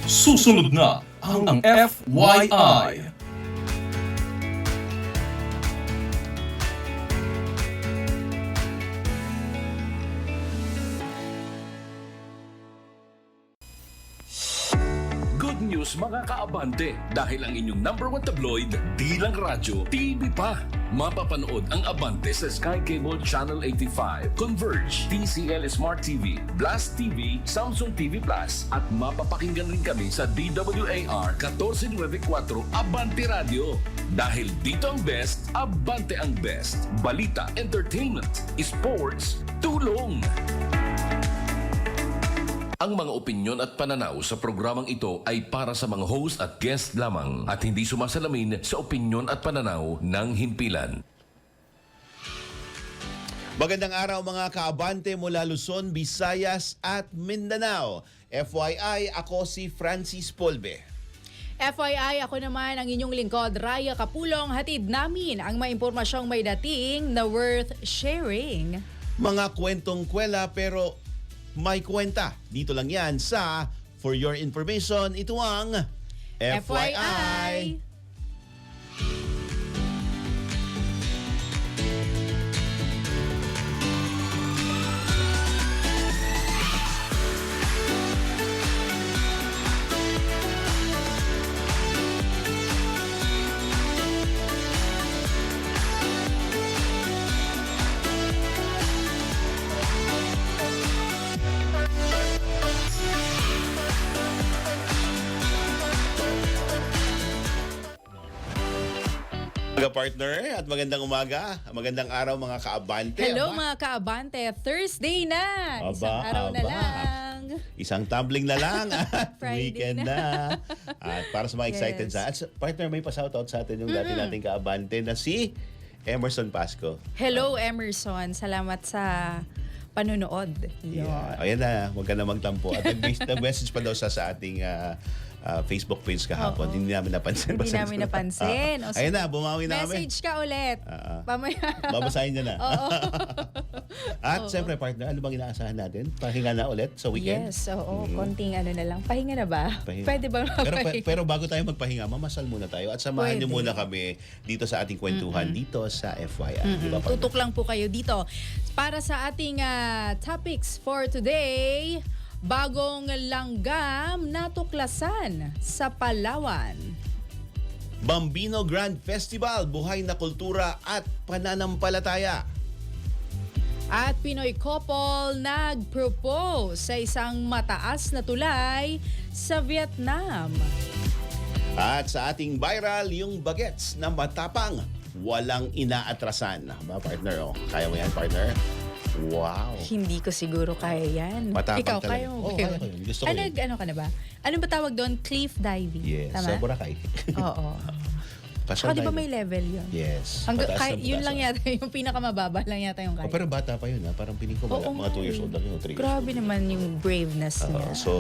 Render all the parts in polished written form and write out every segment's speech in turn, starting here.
Susunod na ang FYI. Good news mga kaabante, dahil ang inyong number one tabloid, di lang radyo, TV pa. Mapapanood ang Abante sa Sky Cable Channel 85, Converge, TCL Smart TV, Blast TV, Samsung TV Plus, at mapapakinggan rin kami sa DWAR 1494 Abante Radio. Dahil dito ang best, Abante ang best. Balita, entertainment, sports, tulong. Ang mga opinyon at pananaw sa programang ito ay para sa mga host at guest lamang at hindi sumasalamin sa opinyon at pananaw ng himpilan. Magandang araw mga kaabante mula Luzon, Visayas at Mindanao. FYI, ako si Francis Polbe. FYI, ako naman ang inyong lingkod, Raya Kapulong. Hatid namin ang mga impormasyong may dating na worth sharing. Mga kwentong kwela pero may kwenta. Dito lang yan sa For Your Information, ito ang FYI. Partner at magandang umaga, magandang araw mga kaabante. Hello mga kaabante, Thursday na! Isang araw na lang. Isang tumbling na lang at Friday weekend na. At para sa mga excited Yes. sa at partner, may pa-shoutout sa atin yung dati nating kaabante na si Emerson Pasco. Hello Emerson, salamat sa panunood. Yeah. Ayan na, huwag ka na magtampo. At nag-message pa daw sa ating Facebook page kahapon. Oo. Hindi namin napansin. Hindi namin napansin. O, Ayan na, bumawi na kami. message ka ulit. Pamaya. Babasahin niya na. Oo. At siyempre partner, ano bang inaasahan natin? Pahinga na ulit sa weekend? Yes, oo. Konting ano na lang. Pahinga na ba? Pahinga. Pwede ba magpahinga? Pero bago tayo magpahinga, mamasal muna tayo at samahan niyo Pwede. muna kami dito sa ating kwentuhan dito sa FYI. Di ba, partner? Tutok lang po kayo dito. Para sa ating topics for today, bagong langgam natuklasan sa Palawan. Bambino Grand Festival, buhay na kultura at pananampalataya. At Pinoy couple nag-propose sa isang mataas na tulay sa Vietnam. At sa ating viral, yung bagets na matapang, walang inaatrasan. Ba, partner? Oh, kaya mo yan, partner? Wow. Hindi ko siguro kaya yan. Matapang Ikaw, talaga. kaya mo Oo, ba? kaya ko yun. Gusto ko yun. Ano ka na ba? Ano ba tawag doon? Cliff diving. Yes, Tama? sa Boracay. Oo. Pasyal Di ba tayo. may level yun? Yes. Hanggang, Pataas na yun pataas. lang yata, yung pinakamababa lang yata yung Oh, kaya. pero bata pa yun, ha? Parang piling ko Oo mga 2 nga years eh. old lang yun, 3 years old. Grabe naman yung braveness niya. So,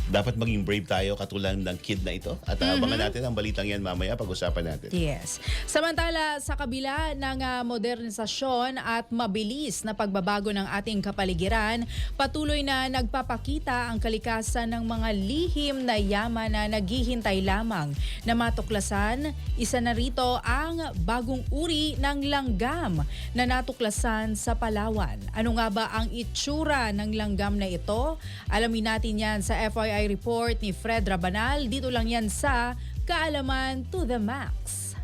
dapat maging brave tayo katulad ng kid na ito. At abangan natin ang balitang yan mamaya, pag-usapan natin. Yes. Samantala, sa kabila ng modernisasyon at mabilis na pagbabago ng ating kapaligiran, patuloy na nagpapakita ang kalikasan ng mga lihim na yaman na naghihintay lamang na matuklasan. Isa na rito ang bagong uri ng langgam na natuklasan sa Palawan. Ano nga ba ang itsura ng langgam na ito? Alamin natin yan sa FYI report ni Fred Rabanal. Dito lang yan sa Kaalaman to the Max.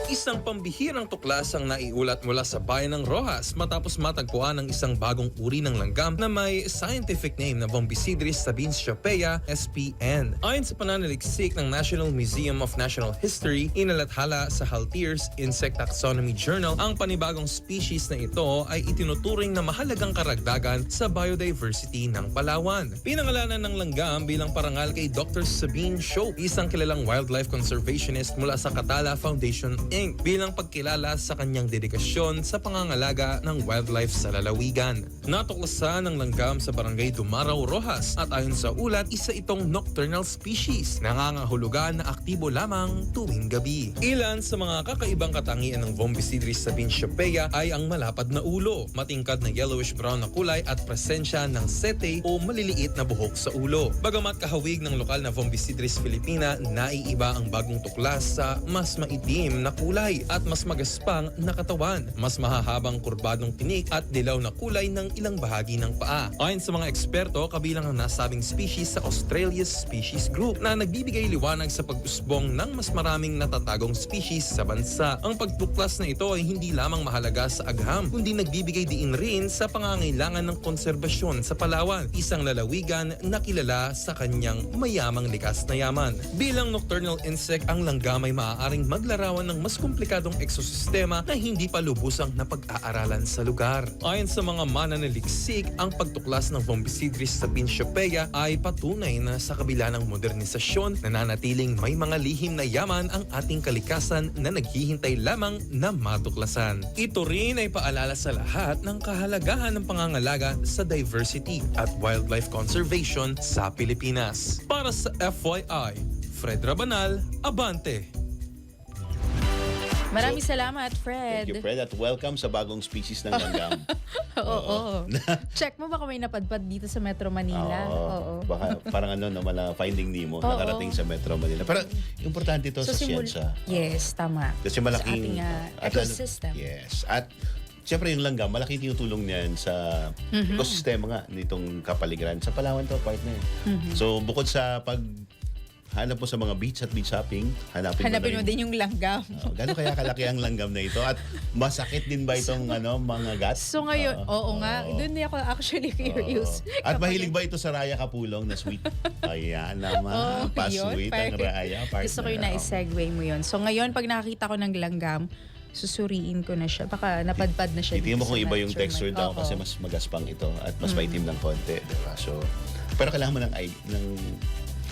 Isang pambihirang tuklas ang naiulat mula sa bayan ng Rojas matapos matagpuan ang isang bagong uri ng langgam na may scientific name na Bombisidris sabinschapeia SPN. Ayon sa pananaliksik ng National Museum of Natural History, inalathala sa Haltiers Insect Taxonomy Journal, ang panibagong species na ito ay itinuturing na mahalagang karagdagan sa biodiversity ng Palawan. Pinangalanan ng langgam bilang parangal kay Dr. Sabine Shope, isang kilalang wildlife conservationist mula sa Catala Foundation Inc. bilang pagkilala sa kanyang dedikasyon sa pangangalaga ng wildlife sa lalawigan. Natuklasan ng langgam sa barangay Dumaraw, Rojas at ayon sa ulat, isa itong nocturnal species, nangangahulugan na aktibo lamang tuwing gabi. Ilan sa mga kakaibang katangian ng Bombisidris sabinsyopeia ay ang malapad na ulo, matingkad na yellowish-brown na kulay at presensya ng sete o maliliit na buhok sa ulo. Bagamat kahawig ng lokal na Bombisidris filipina, naiiba ang bagong tuklas sa mas maitim na kulay at mas magaspang na katawan, mas mahahabang kurbadong tinik at dilaw na kulay ng ilang bahagi ng paa. Ayon sa mga eksperto, kabilang ang nasabing species sa Australia's Species Group na nagbibigay liwanag sa pag-usbong ng mas maraming natatagong species sa bansa. Ang pagtuklas na ito ay hindi lamang mahalaga sa agham, kundi nagbibigay diin rin sa pangangailangan ng konserbasyon sa Palawan, isang lalawigan na kilala sa kanyang mayamang likas na yaman. Bilang nocturnal insect, ang langgam ay maaaring maglarawan ng mas komplikadong ekosistema na hindi pa lubusang napag-aaralan sa lugar. Ayon sa mga mananaliksik, ang pagtuklas ng Bombisidris sabinsyopeia ay patunay na sa kabila ng modernisasyon, nananatiling may mga lihim na yaman ang ating kalikasan na naghihintay lamang na matuklasan. Ito rin ay paalala sa lahat ng kahalagahan ng pangangalaga sa diversity at wildlife conservation sa Pilipinas. Para sa FYI, Fred Rabanal, Abante. Maraming salamat, Fred. Thank you, Fred, at welcome sa bagong species ng langgam. Oo. Check mo baka may napadpad dito sa Metro Manila. Oo. Baka parang Finding Nemo, nakarating sa Metro Manila. Pero importante ito sa siyensa. Yes, tama. Kasi malaking sa ating ecosystem. Yes. At siyempre yung langgam, malaking tinutulong niyan sa ekosistema nga nitong kapaligiran. Sa Palawan to, partner. So bukod sa hanap mo sa mga beach at beach shopping, hanapin mo din yung langgam. Gano'n kaya kalaki ang langgam na ito? At masakit din ba itong mga guts? So ngayon, oo nga, doon din ako actually curious. At mahilig ba ito sa Raya Kapulong na sweet? Ayan naman, pa-sweet ang Raya, partner. Gusto ko yung na-segue mo yun. So ngayon, pag nakakita ko ng langgam, susuriin ko na siya. Baka napadpad na siya. Titingnan mo kung sa iba yung Metro texture daw kasi mas magaspang ito at mas maitim ng konti. Diba? So, pero kailangan mo ng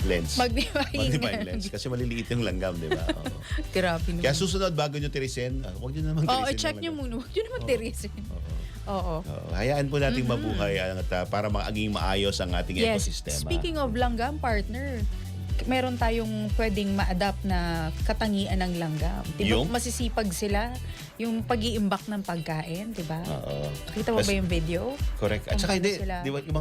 lens. Magnifying lens. Kasi maliliit yung langgam, di ba? Grabe naman. Kaya susunod, bago nyo tirisin, huwag nyo naman tirisin. check nyo muna. Huwag nyo naman tirisin. Oo. Hayaan po nating mabuhay para maging maayos ang ating ekosistema. Speaking of langgam, partner, meron tayong pwedeng ma-adapt na katangian ng langgam. Diba? Yung? Masisipag sila. Yung pag-iimbak ng pagkain, di ba? Oo. Nakita mo ba yung video? Correct. At saka hindi, di ba, yung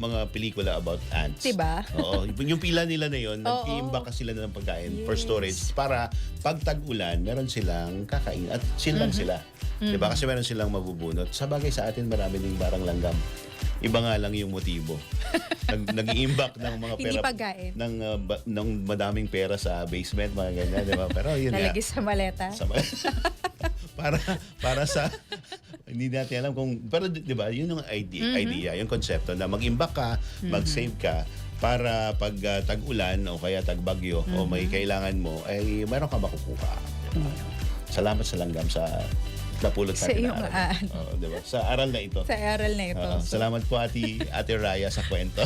mga pelikula about ants. Diba? Oo. Yung pila nila na yun, nag-iimbak sila ng pagkain for storage para pag tag-ulan, meron silang kakain at silang sila. Diba? Kasi meron silang mabubunot. Sa bagay sa atin, marami ding barang langgam. Iba nga lang yung motibo. Nag-iimbak ng mga pera. Hindi pagkain. Ng madaming pera sa basement, mga ganyan. Diba? Pero yun Nalagay sa maleta. para sa hindi natin alam kung pero di ba yun yung idea yung konsepto na mag-imbak ka mag-save ka para pag tag-ulan o kaya tag-bagyo o may kailangan mo ay mayroon ka makukuha, diba? Salamat sa langgam sa napulot natin na aral. Diba? Sa aral na ito. Sa aral na ito. Salamat po Ate Raya sa kwento.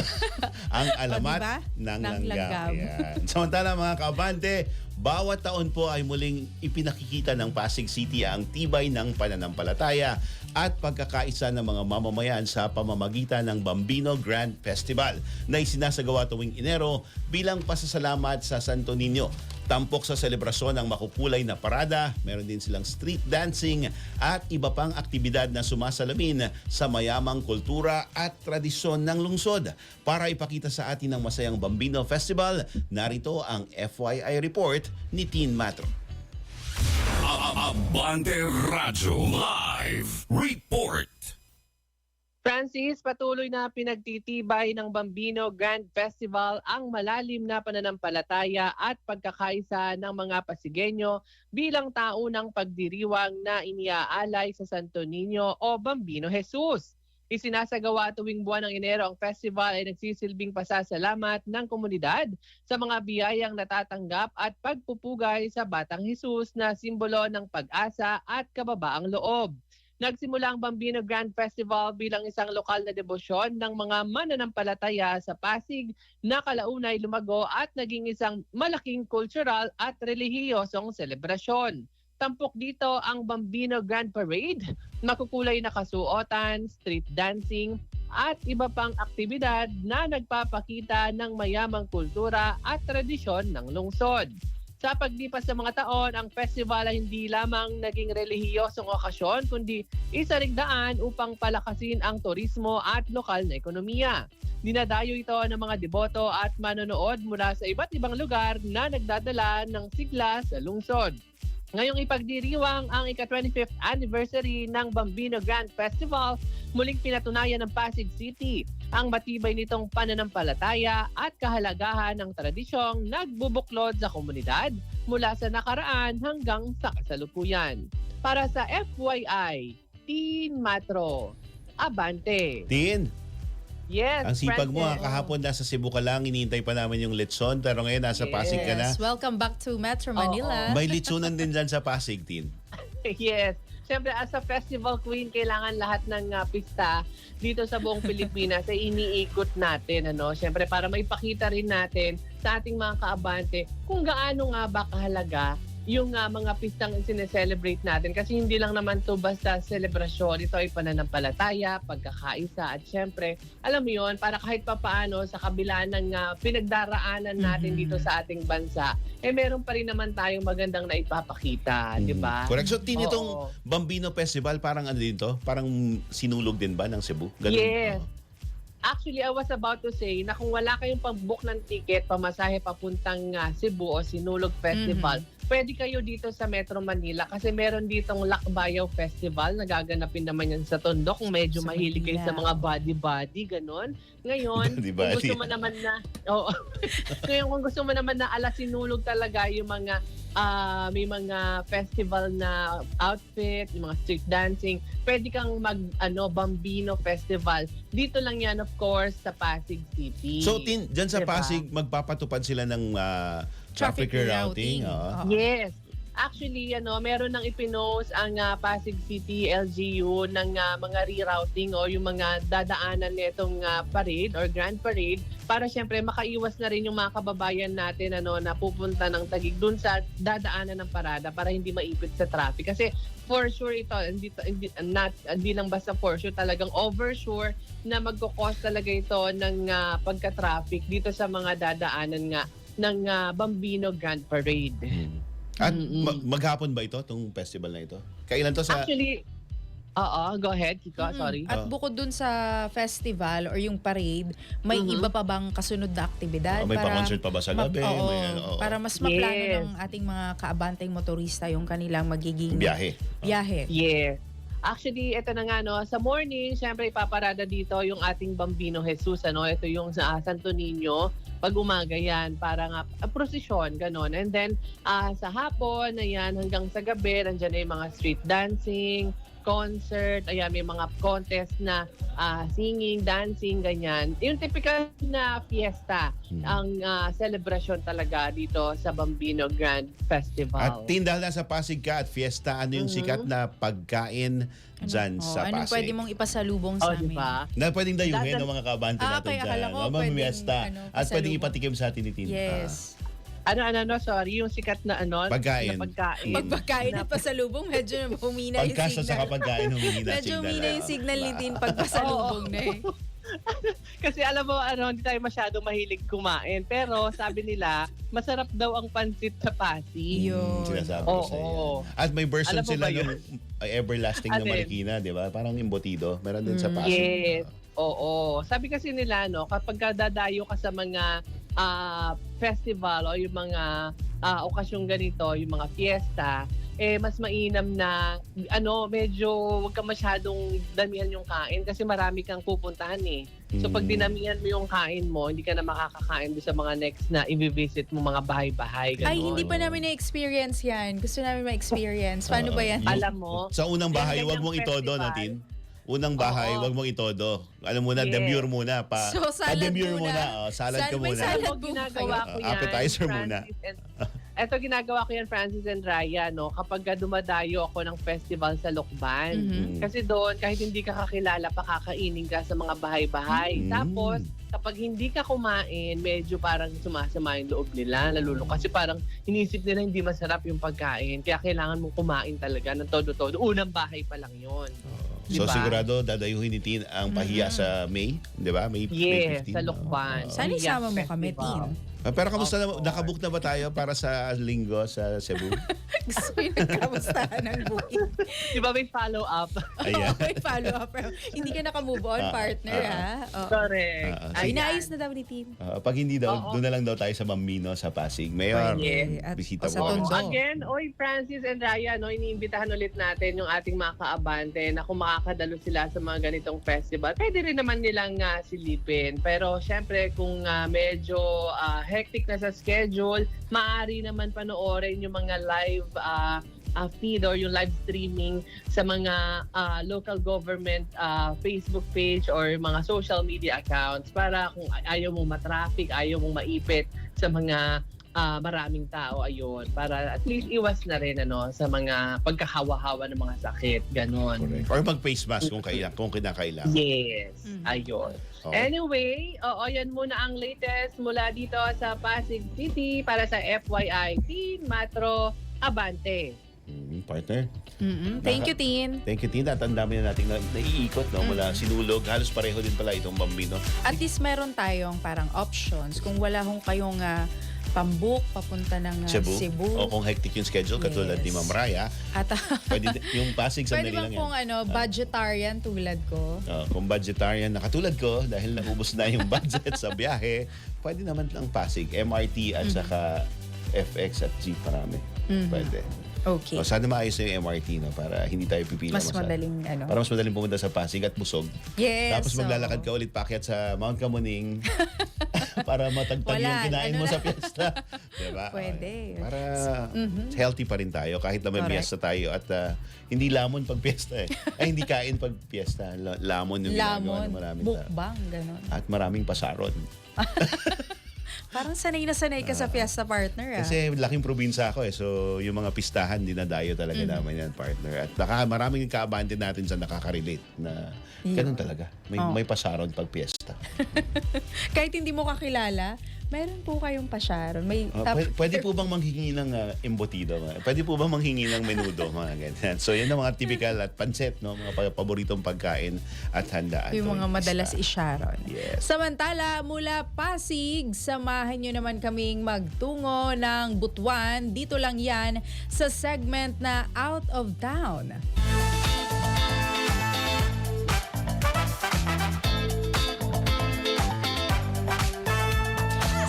Ang alamat diba? ng Ng langgam. Yan. Samantala mga kaabante, bawat taon po ay muling ipinakikita ng Pasig City ang tibay ng pananampalataya at pagkakaisa ng mga mamamayan sa pamamagitan ng Bambino Grand Festival na isinasagawa tuwing Enero bilang pasasalamat sa Santo Niño. Tampok sa selebrasyon ang makukulay na parada, meron din silang street dancing at iba pang aktibidad na sumasalamin sa mayamang kultura at tradisyon ng lungsod. Para ipakita sa atin ang masayang Bambino Festival, narito ang FYI report ni Teen Matro. Abante Radyo Live Report. Francis, patuloy na pinagtitibay ng Bambino Grand Festival ang malalim na pananampalataya at pagkakaisa ng mga Pasigueño bilang taunang pagdiriwang na iniaalay sa Santo Niño o Bambino Jesus. Isinasagawa tuwing buwan ng Enero, ang festival ay nagsisilbing pasasalamat ng komunidad sa mga biyayang natatanggap at pagpupugay sa Batang Jesus na simbolo ng pag-asa at kababaang loob. Nagsimula ang Bambino Grand Festival bilang isang lokal na debosyon ng mga mananampalataya sa Pasig na kalaunay lumago at naging isang malaking cultural at relihiyosong selebrasyon. Tampok dito ang Bambino Grand Parade, makukulay na kasuotan, street dancing, at iba pang aktibidad na nagpapakita ng mayamang kultura at tradisyon ng lungsod. Sa paglipas ng mga taon, ang festival ay hindi lamang naging relihiyosong okasyon, kundi isa ring daan upang palakasin ang turismo at lokal na ekonomiya. Dinadayo ito ng mga deboto at manonood mula sa iba't ibang lugar na nagdadala ng sigla sa lungsod. Ngayong ipagdiriwang ang ika-25th anniversary ng Bambino Grand Festival, muling pinatunayan ng Pasig City ang matibay nitong pananampalataya at kahalagahan ng tradisyong nagbubuklod sa komunidad mula sa nakaraan hanggang sa kasalukuyan. Para sa FYI, Teen Matro, Abante. Tin, Yes, ang sipag mo, Francis. kahapon nasa Cebu ka lang, inihintay pa namin yung litson, pero ngayon nasa Pasig ka na. Yes, welcome back to Metro Manila. May litsunan din dyan sa Pasig, Tin. Yes. Siyempre, as a festival queen, kailangan lahat ng pista dito sa buong Pilipinas ay iniikot natin. Siyempre, para maipakita rin natin sa ating mga kaabante kung gaano nga ba kahalaga yung mga pistang sineselebrate natin. Kasi hindi lang naman to basta selebrasyon. Ito ay pananampalataya, pagkakaisa, at syempre, alam mo yun, para kahit papaano sa kabila ng pinagdaraanan natin dito sa ating bansa, meron pa rin naman tayong magandang naipapakita, di ba? Correct. So, Tin, Oo. itong Bambino Festival, parang ano din to? Parang sinulog din ba ng Cebu? Ganun? Yes. Oo. Actually, I was about to say na kung wala kayong pag-book ng ticket, pamasahe papuntang Cebu o Sinulog Festival, pwede kayo dito sa Metro Manila kasi meron ditong Lakbayaw Festival. Nagaganapin naman yan sa Tondo kung medyo Sa mahilig kayo Manila. sa mga body-body, ganon. Ngayon, Body-body. kung gusto mo naman na, ngayon kung gusto mo naman na ala Sinulog talaga yung mga may mga festival na outfit, yung mga street dancing, pwede kang Bambino Festival. Dito lang yan, of course, sa Pasig City. So, Tin, dyan sa Diba? Pasig, magpapatupad sila ng traffic rerouting. Oo. Yes. Actually, meron nang ipinost ang Pasig City LGU ng mga rerouting o yung mga dadaanan nitong parade or grand parade para syempre makaiwas na rin yung mga kababayan natin na pupunta ng Taguig dun sa dadaanan ng parada para hindi maipit sa traffic. Kasi for sure ito, hindi lang basta for sure, talagang over sure na magkukos talaga ito ng pagka-traffic dito sa mga dadaanan nga ng Bambino Grand Parade. At maghapon ba ito, itong festival na ito? Kailan to sa... Actually, go ahead, Kiko, sorry. At bukod dun sa festival or yung parade, may iba pa bang kasunod na aktibidad? May pa-concert pa ba sa gabi? Oo, Oo. para mas maplano Yes. ng ating mga kaabanteng motorista yung kanilang magiging Biyahe. biyahe. Yes. Actually, ito na nga, sa morning, syempre ipaparada dito yung ating Bambino Jesus, Ito yung sa Santo Niño. Pag umaga yan, para nga prosesyon, ganon. And then, sa hapon, ayan, hanggang sa gabi, nandiyan na yung mga street dancing, concert, ayan, may mga contest na singing, dancing, ganyan. Yung typical na fiesta, ang celebration talaga dito sa Bambino Grand Festival. At Tin, dahil nasa Pasig ka at fiesta, ano yung sikat na pagkain dyan sa Anong Pasig? pwede mong ipasalubong sa amin? diba? Na pwedeng dayuhin ng mga kabante natin kaya akala dyan. ko Mga pwedeng, fiesta. At pwedeng pasalubong. ipatikim sa atin ni Tin. Yes. Sorry, yung sikat na Pagkain. na pagkain. Pagpagkain at pasalubong, medyo humina yung Pagkasa sa signal. kapagkain, humihina Medyo signal. humina yung signal ni Tin pagpasalubong na eh. Kasi alam mo, hindi tayo masyado mahilig kumain. Pero sabi nila, masarap daw ang pansit sa Pasig. Yun. Sinasabi ko sa iyo. At may version Alam mo sila ba yun? ng everlasting na Alin? marikina, di ba? Parang embutido. Meron din sa Pasig. Yes. Oo. Sabi kasi nila, kapag dadayo ka sa mga festival o yung mga okasyong ganito, yung mga fiesta, mas mainam na medyo wag ka masyadong damihan yung kain kasi marami kang pupuntahan eh. So pag dinamihan mo yung kain mo, hindi ka na makakakain doon sa mga next na i-visit mo mga bahay-bahay. Ganon. Ay, hindi pa namin na-experience yan. Gusto namin ma-experience. Paano ba yan? Alam mo, Sa unang bahay, yung wag mong ganyang itodo festival. natin. Unang bahay, Oo. wag mong itodo. Alam mo na, Yes. demure muna. So, salad demure muna. Salad ka May muna. salad alam mo, po ginagawa kayo. ko yan. Appetizer muna. Eto, ginagawa ko yan, Francis and Raya, no? Kapag dumadayo ako ng festival sa Lokban. Mhm. Kasi doon, kahit hindi ka kakilala, pakakainin ka sa mga bahay-bahay. Tapos, kapag hindi ka kumain, medyo parang sumasama yung loob nila, nalulung. Kasi parang inisip nila hindi masarap yung pagkain. Kaya kailangan mong kumain talaga ng todo-todo. Unang bahay pa lang yun. So Diba? sigurado dadayuhin ni Tin ang pahiya sa May, di ba? May Yes, 15. sa Lokban. Sana isama mo kami, Festival. Tin. Pero kamusta Of na, course. nakabook na ba tayo para sa linggo sa Cebu? Gusto ko yung nagkamustahan ng booking. Di ba may follow-up? Ayan. May follow-up. Pero hindi ka nakamove on, partner, ha? Oo. Correct. Ayan. Inaayos na daw ni Tin. Pag hindi daw, Oo. doon na lang daw tayo sa Mambino sa Pasig. Mayor, Yes. At- bisita o sa po. Tondo. Again, oy Francis and Raya, no, iniimbitahan ulit natin yung ating mga kaabante na kung makakadalo sila sa mga ganitong festival, pwede rin naman nilang silipin. Pero syempre, kung medyo hectic na sa schedule, maaari naman panoorin yung mga live feed or yung live streaming sa mga local government Facebook page or mga social media accounts para kung ayaw mong matraffic, ayaw mong maipit sa mga maraming tao, ayun, para at least iwas na rin sa mga pagkahawa-hawa ng mga sakit, ganon. Correct. Or mag-face mask kung kinakailangan. Yes, ayun. Oo. Anyway, yan muna ang latest mula dito sa Pasig City para sa FYI Teen Matro Abante. Partner. Thank you, Tin. Thank you, Tina. At ang dami na nating naiikot mula Sinulog. Halos pareho din pala itong Bambino. At least meron tayong parang options. Kung wala hong kayong pambook papunta ng Cebu. O kung hectic yung schedule, katulad Yes. ni Ma'am Raya, At pwede yung Pasig sa pwede lang bang yan. kung budgetarian tulad ko? Kung budgetarian na katulad ko, dahil naubos na yung budget sa biyahe, pwede naman lang Pasig. MRT at saka FX at jeep, marami. Pwede. Okay. O, sana maayos na yung MRT para hindi tayo pipila. Mas madaling Para mas madaling pumunta sa Pasig at busog. Yes. Tapos maglalakad ka ulit paakyat sa Mount Kamuning para matagtag Wala, yung kinain mo ano na. sa piyesta. Diba? Pwede. Para healthy pa rin tayo kahit na may Correct. piyesta tayo at hindi lamon pag piyesta Ay, hindi kain pag piyesta. Lamon yung ginagawa ng maraming tao. mukbang, gano'n. At maraming pasaron. Parang sanay na sanay ka sa fiesta, partner. Kasi laking probinsya ako So yung mga pistahan, dinadayo talaga naman yan, partner. At maraming kaabante natin sa nakaka-relate na ganun talaga. May pasaron pag piyesta. Kahit hindi mo kakilala, meron po kayong pasyaron. May Pwede po bang manghingi ng embutido? Pwede po bang manghingi ng menudo? Mga ganyan. So yan ang mga typical at pancet, mga paboritong pagkain at handaan. yung mga tuwing madalas pista. isyaron. Yes. Samantala, mula Pasig, samahan nyo naman kaming magtungo ng Butuan. Dito lang yan sa segment na Out of Town.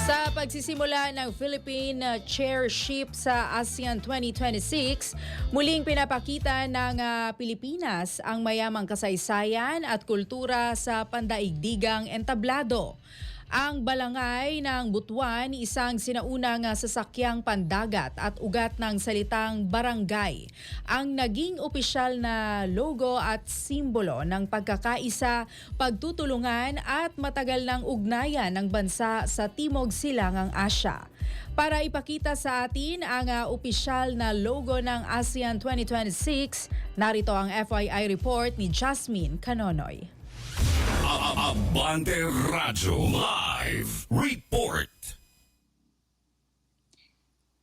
Sa pagsisimula ng Philippine chairship sa ASEAN 2026, muling pinapakita ng Pilipinas ang mayamang kasaysayan at kultura sa pandaigdigang entablado. Ang balangay ng Butuan, isang sinaunang sasakyang pandagat at ugat ng salitang barangay, ang naging opisyal na logo at simbolo ng pagkakaisa, pagtutulungan at matagal ng ugnayan ng bansa sa Timog Silangang Asya. Para ipakita sa atin ang opisyal na logo ng ASEAN 2026, narito ang FYI report ni Jasmine Canonoy. Abante Radyo Live Report.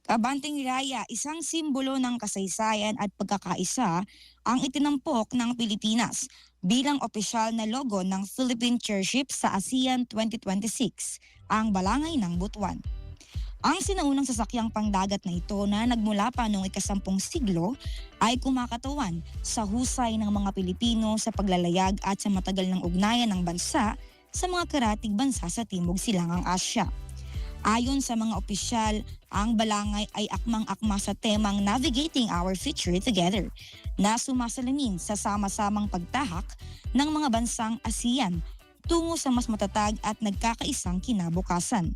Abanteng Raya, isang simbolo ng kasaysayan at pagkakaisa ang itinampok ng Pilipinas bilang opisyal na logo ng Philippine Chairship sa ASEAN 2026, ang balangay ng Butuan. Ang sinaunang sasakyang pangdagat na ito na nagmula pa noong ika-10 siglo ay kumakatawan sa husay ng mga Pilipino sa paglalayag at sa matagal ng ugnayan ng bansa sa mga karatig bansa sa Timog Silangang Asya. Ayon sa mga opisyal, ang balangay ay akmang-akma sa temang Navigating Our Future Together na sumasalamin sa sama-samang pagtahak ng mga bansang ASEAN tungo sa mas matatag at nagkakaisang kinabukasan.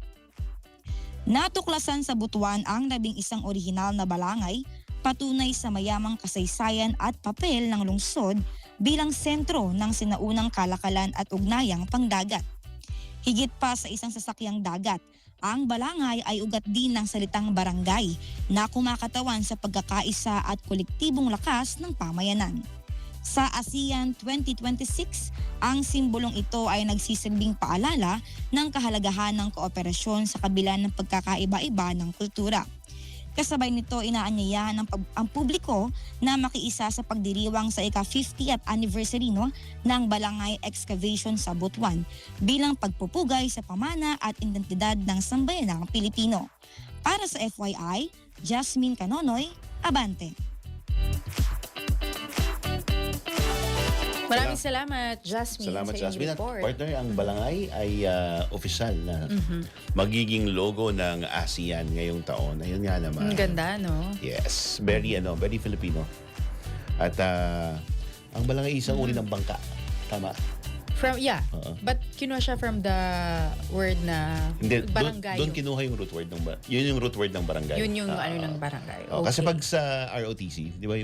Natuklasan sa Butuan ang 11 orihinal na balangay, patunay sa mayamang kasaysayan at papel ng lungsod bilang sentro ng sinaunang kalakalan at ugnayang pangdagat. Higit pa sa isang sasakyang dagat, Ang balangay ay ugat din ng salitang barangay na kumakatawan sa pagkakaisa at kolektibong lakas ng pamayanan. Sa ASEAN 2026, ang simbolong ito ay nagsisilbing paalala ng kahalagahan ng kooperasyon sa kabila ng pagkakaiba-iba ng kultura. Kasabay nito, inaanyayahan ang publiko na makiisa sa pagdiriwang sa ika-50th anniversary ng Balangay Excavation sa Butuan bilang pagpupugay sa pamana at identidad ng sambayanang Pilipino. Para sa FYI, Jasmine Canonoy, Abante. Maraming salamat, Jasmine, Salamat, sa iyong Jasmine. At report. partner, ang balangay ay opisyal na magiging logo ng ASEAN ngayong taon. Ayun nga naman. Ang ganda, no? Yes, very Filipino. At ang balangay isang uri ng bangka. Tama. Oo. But kinuha siya from the word na Hindi, barangay. doon kinuha yung root word yun yung root word ng barangay. Yun yung ng barangay. Kasi Okay. pag sa ROTC, di ba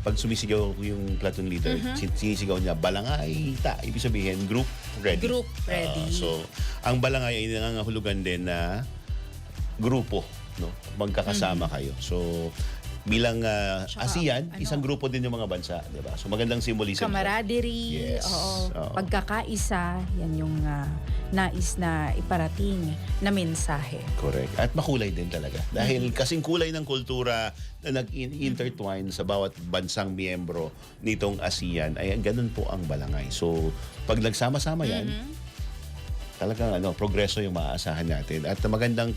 pag sumisigaw yung platoon leader, sinisigaw niya, balangay, ibig sabihin, group ready. Group ready. So, ang balangay ay nangangahulugan din na grupo, no? Magkakasama kayo. So, bilang Tsaka, ASEAN, isang grupo din yung mga bansa, di ba? So, magandang symbolism. Camaraderie, Yes. Oo. pagkakaisa, yan yung nais na iparating na mensahe. Correct. At makulay din talaga. Dahil kasing kulay ng kultura na nag-intertwine sa bawat bansang miyembro nitong ASEAN, ay ganun po ang balangay. So, pag nagsama-sama yan, talagang progreso yung maaasahan natin. At magandang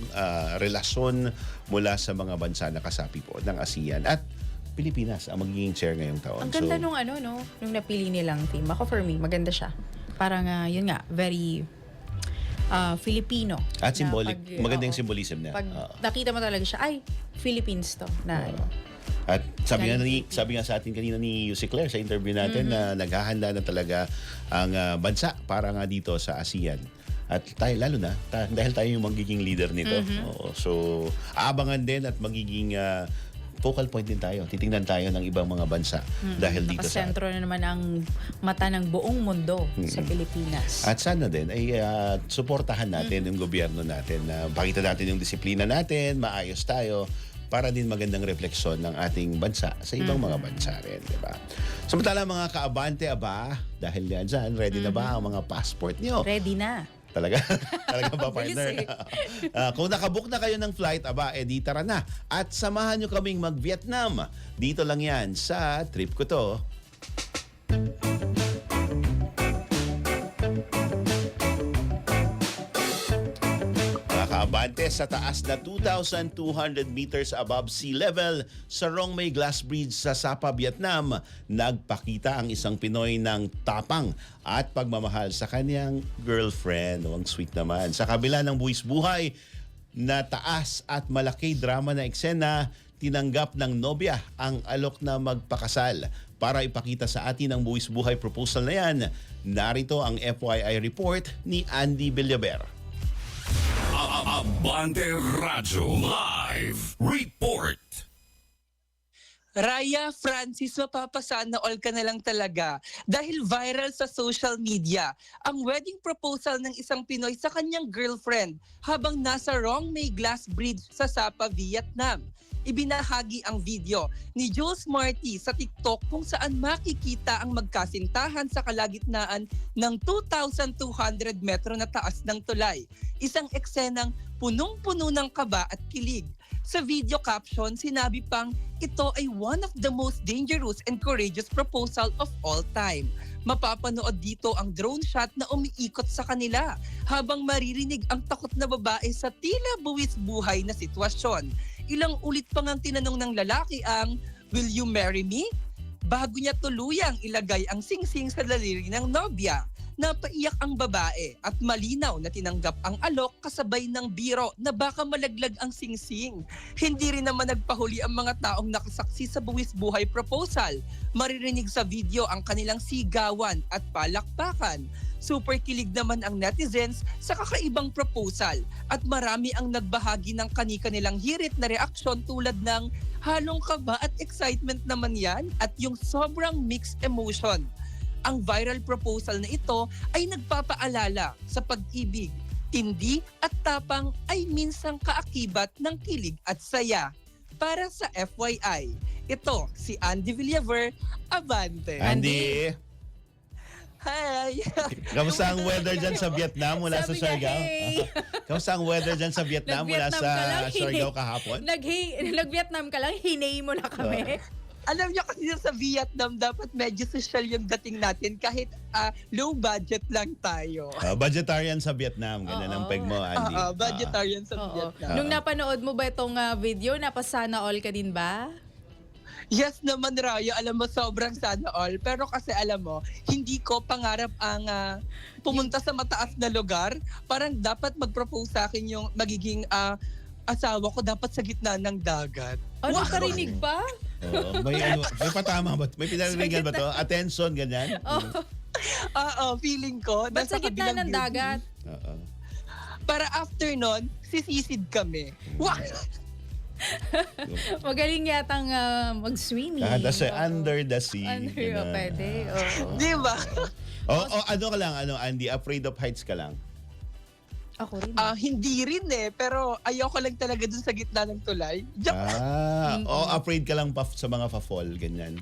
relasyon mula sa mga bansa na kasapi po ng ASEAN. At Pilipinas ang magiging chair ngayong taon. Ang ganda nung napili nilang theme. Ako for me, maganda siya. Parang yun nga, very Filipino. At Na symbolic. Maganda yung oo. symbolism niya. Pag Oo. nakita mo talaga siya, ay, Philippines to. Na, At sabi nga sa atin kanina ni Yussi Claire sa interview natin na naghahanda na talaga ang bansa para nga dito sa ASEAN. At tayo, lalo na, dahil tayo yung magiging leader nito. Oo, so, aabangan din at magiging focal point din tayo. Titingnan tayo ng ibang mga bansa dahil dito sa nakasentro na naman ang mata ng buong mundo sa Pilipinas. At sana din ay suportahan natin yung gobyerno natin na pakita natin yung disiplina natin, maayos tayo para din magandang refleksyon ng ating bansa sa ibang mga bansa rin, di ba? Samantala mga kaabante, dahil yan dyan, ready na ba ang mga passport niyo? Ready na. Talaga? Talaga ba, Bilis partner? Kung nakabook na kayo ng flight, di tara na. At samahan nyo kaming mag-Vietnam. Dito lang yan sa Trip Ko To. Mga kaabante, sa taas na 2,200 meters above sea level sa Rong May Glass Bridge sa Sapa, Vietnam, nagpakita ang isang Pinoy ng tapang at pagmamahal sa kanyang girlfriend. Ang sweet naman. Sa kabila ng buwis buhay na taas at malaki drama na eksena, tinanggap ng nobya ang alok na magpakasal. Para ipakita sa atin ang buwis buhay proposal na yan, narito ang FYI report ni Andy Villaber. Abante Radyo Live Report. Raya Francis, mapapasana all ka na lang talaga dahil viral sa social media ang wedding proposal ng isang Pinoy sa kanyang girlfriend habang nasa Rong May Glass Bridge sa Sapa, Vietnam. Ibinahagi ang video ni Jules Marty sa TikTok kung saan makikita ang magkasintahan sa kalagitnaan ng 2,200 metro na taas ng tulay. Isang eksenang punong-puno ng kaba at kilig. Sa video caption, sinabi pang, ito ay one of the most dangerous and courageous proposal of all time. Mapapanood dito ang drone shot na umiikot sa kanila habang maririnig ang takot na babae sa tila buwis buhay na sitwasyon. Ilang ulit pa ngang tinanong ng lalaki ang, will you marry me? Bago niya tuluyang ilagay ang singsing sa daliri ng nobya. Napaiyak ang babae at malinaw na tinanggap ang alok kasabay ng biro na baka malaglag ang singsing. Hindi rin naman nagpahuli ang mga taong nakasaksi sa buwis buhay proposal. Maririnig sa video ang kanilang sigawan at palakpakan. Super kilig naman ang netizens sa kakaibang proposal at marami ang nagbahagi ng kani-kanilang hirit na reaksyon tulad ng halong kaba at excitement naman yan at yung sobrang mixed emotion. Ang viral proposal na ito ay nagpapaalala sa pag-ibig, tindi at tapang ay minsang kaakibat ng kilig at saya. Para sa FYI, ito si Andy Villaver, Abante. Andy, Hi! kamusta ang weather dyan sa Vietnam mula sa Sabi niya, Siargao? hey. Kamusta ang weather dyan sa Vietnam mula Nag-Vietnam sa ka lang, Siargao hinay. kahapon? Nag-Vietnam ka lang, hinay mo na kami. Alam niyo kasi sa Vietnam, dapat medyo social yung dating natin kahit low budget lang tayo. Budgetarian sa Vietnam. Ganun ang Oo. peg mo, Andy. Budgetarian sa Oo. Vietnam. Nung napanood mo ba itong video, napasana all ka din ba? Yes naman, Raya. Alam mo, sobrang sana all. Pero kasi alam mo, hindi ko pangarap ang pumunta sa mataas na lugar. Parang dapat mag-propose sa akin yung magiging asawa ko dapat sa gitna ng dagat. Ano, nakarinig pa? Oo. May patama ba? May pinarinigan ba to? Attention, ganyan? Oo, feeling ko. Ba't sa nasa gitna kabilang ng building. dagat? Oo. Para after nun, sisisid kami. Wow! Magaling yatang mag-swimming. Kakanta sa Oo. Under the Sea. Under, Ganun. pwede. Oo. Di ba? Ano ka lang, Andy? Afraid of heights ka lang? Ako rin. Hindi rin pero ayoko lang talaga dun sa gitna ng tulay. Afraid ka lang sa mga pa-fall, ganyan.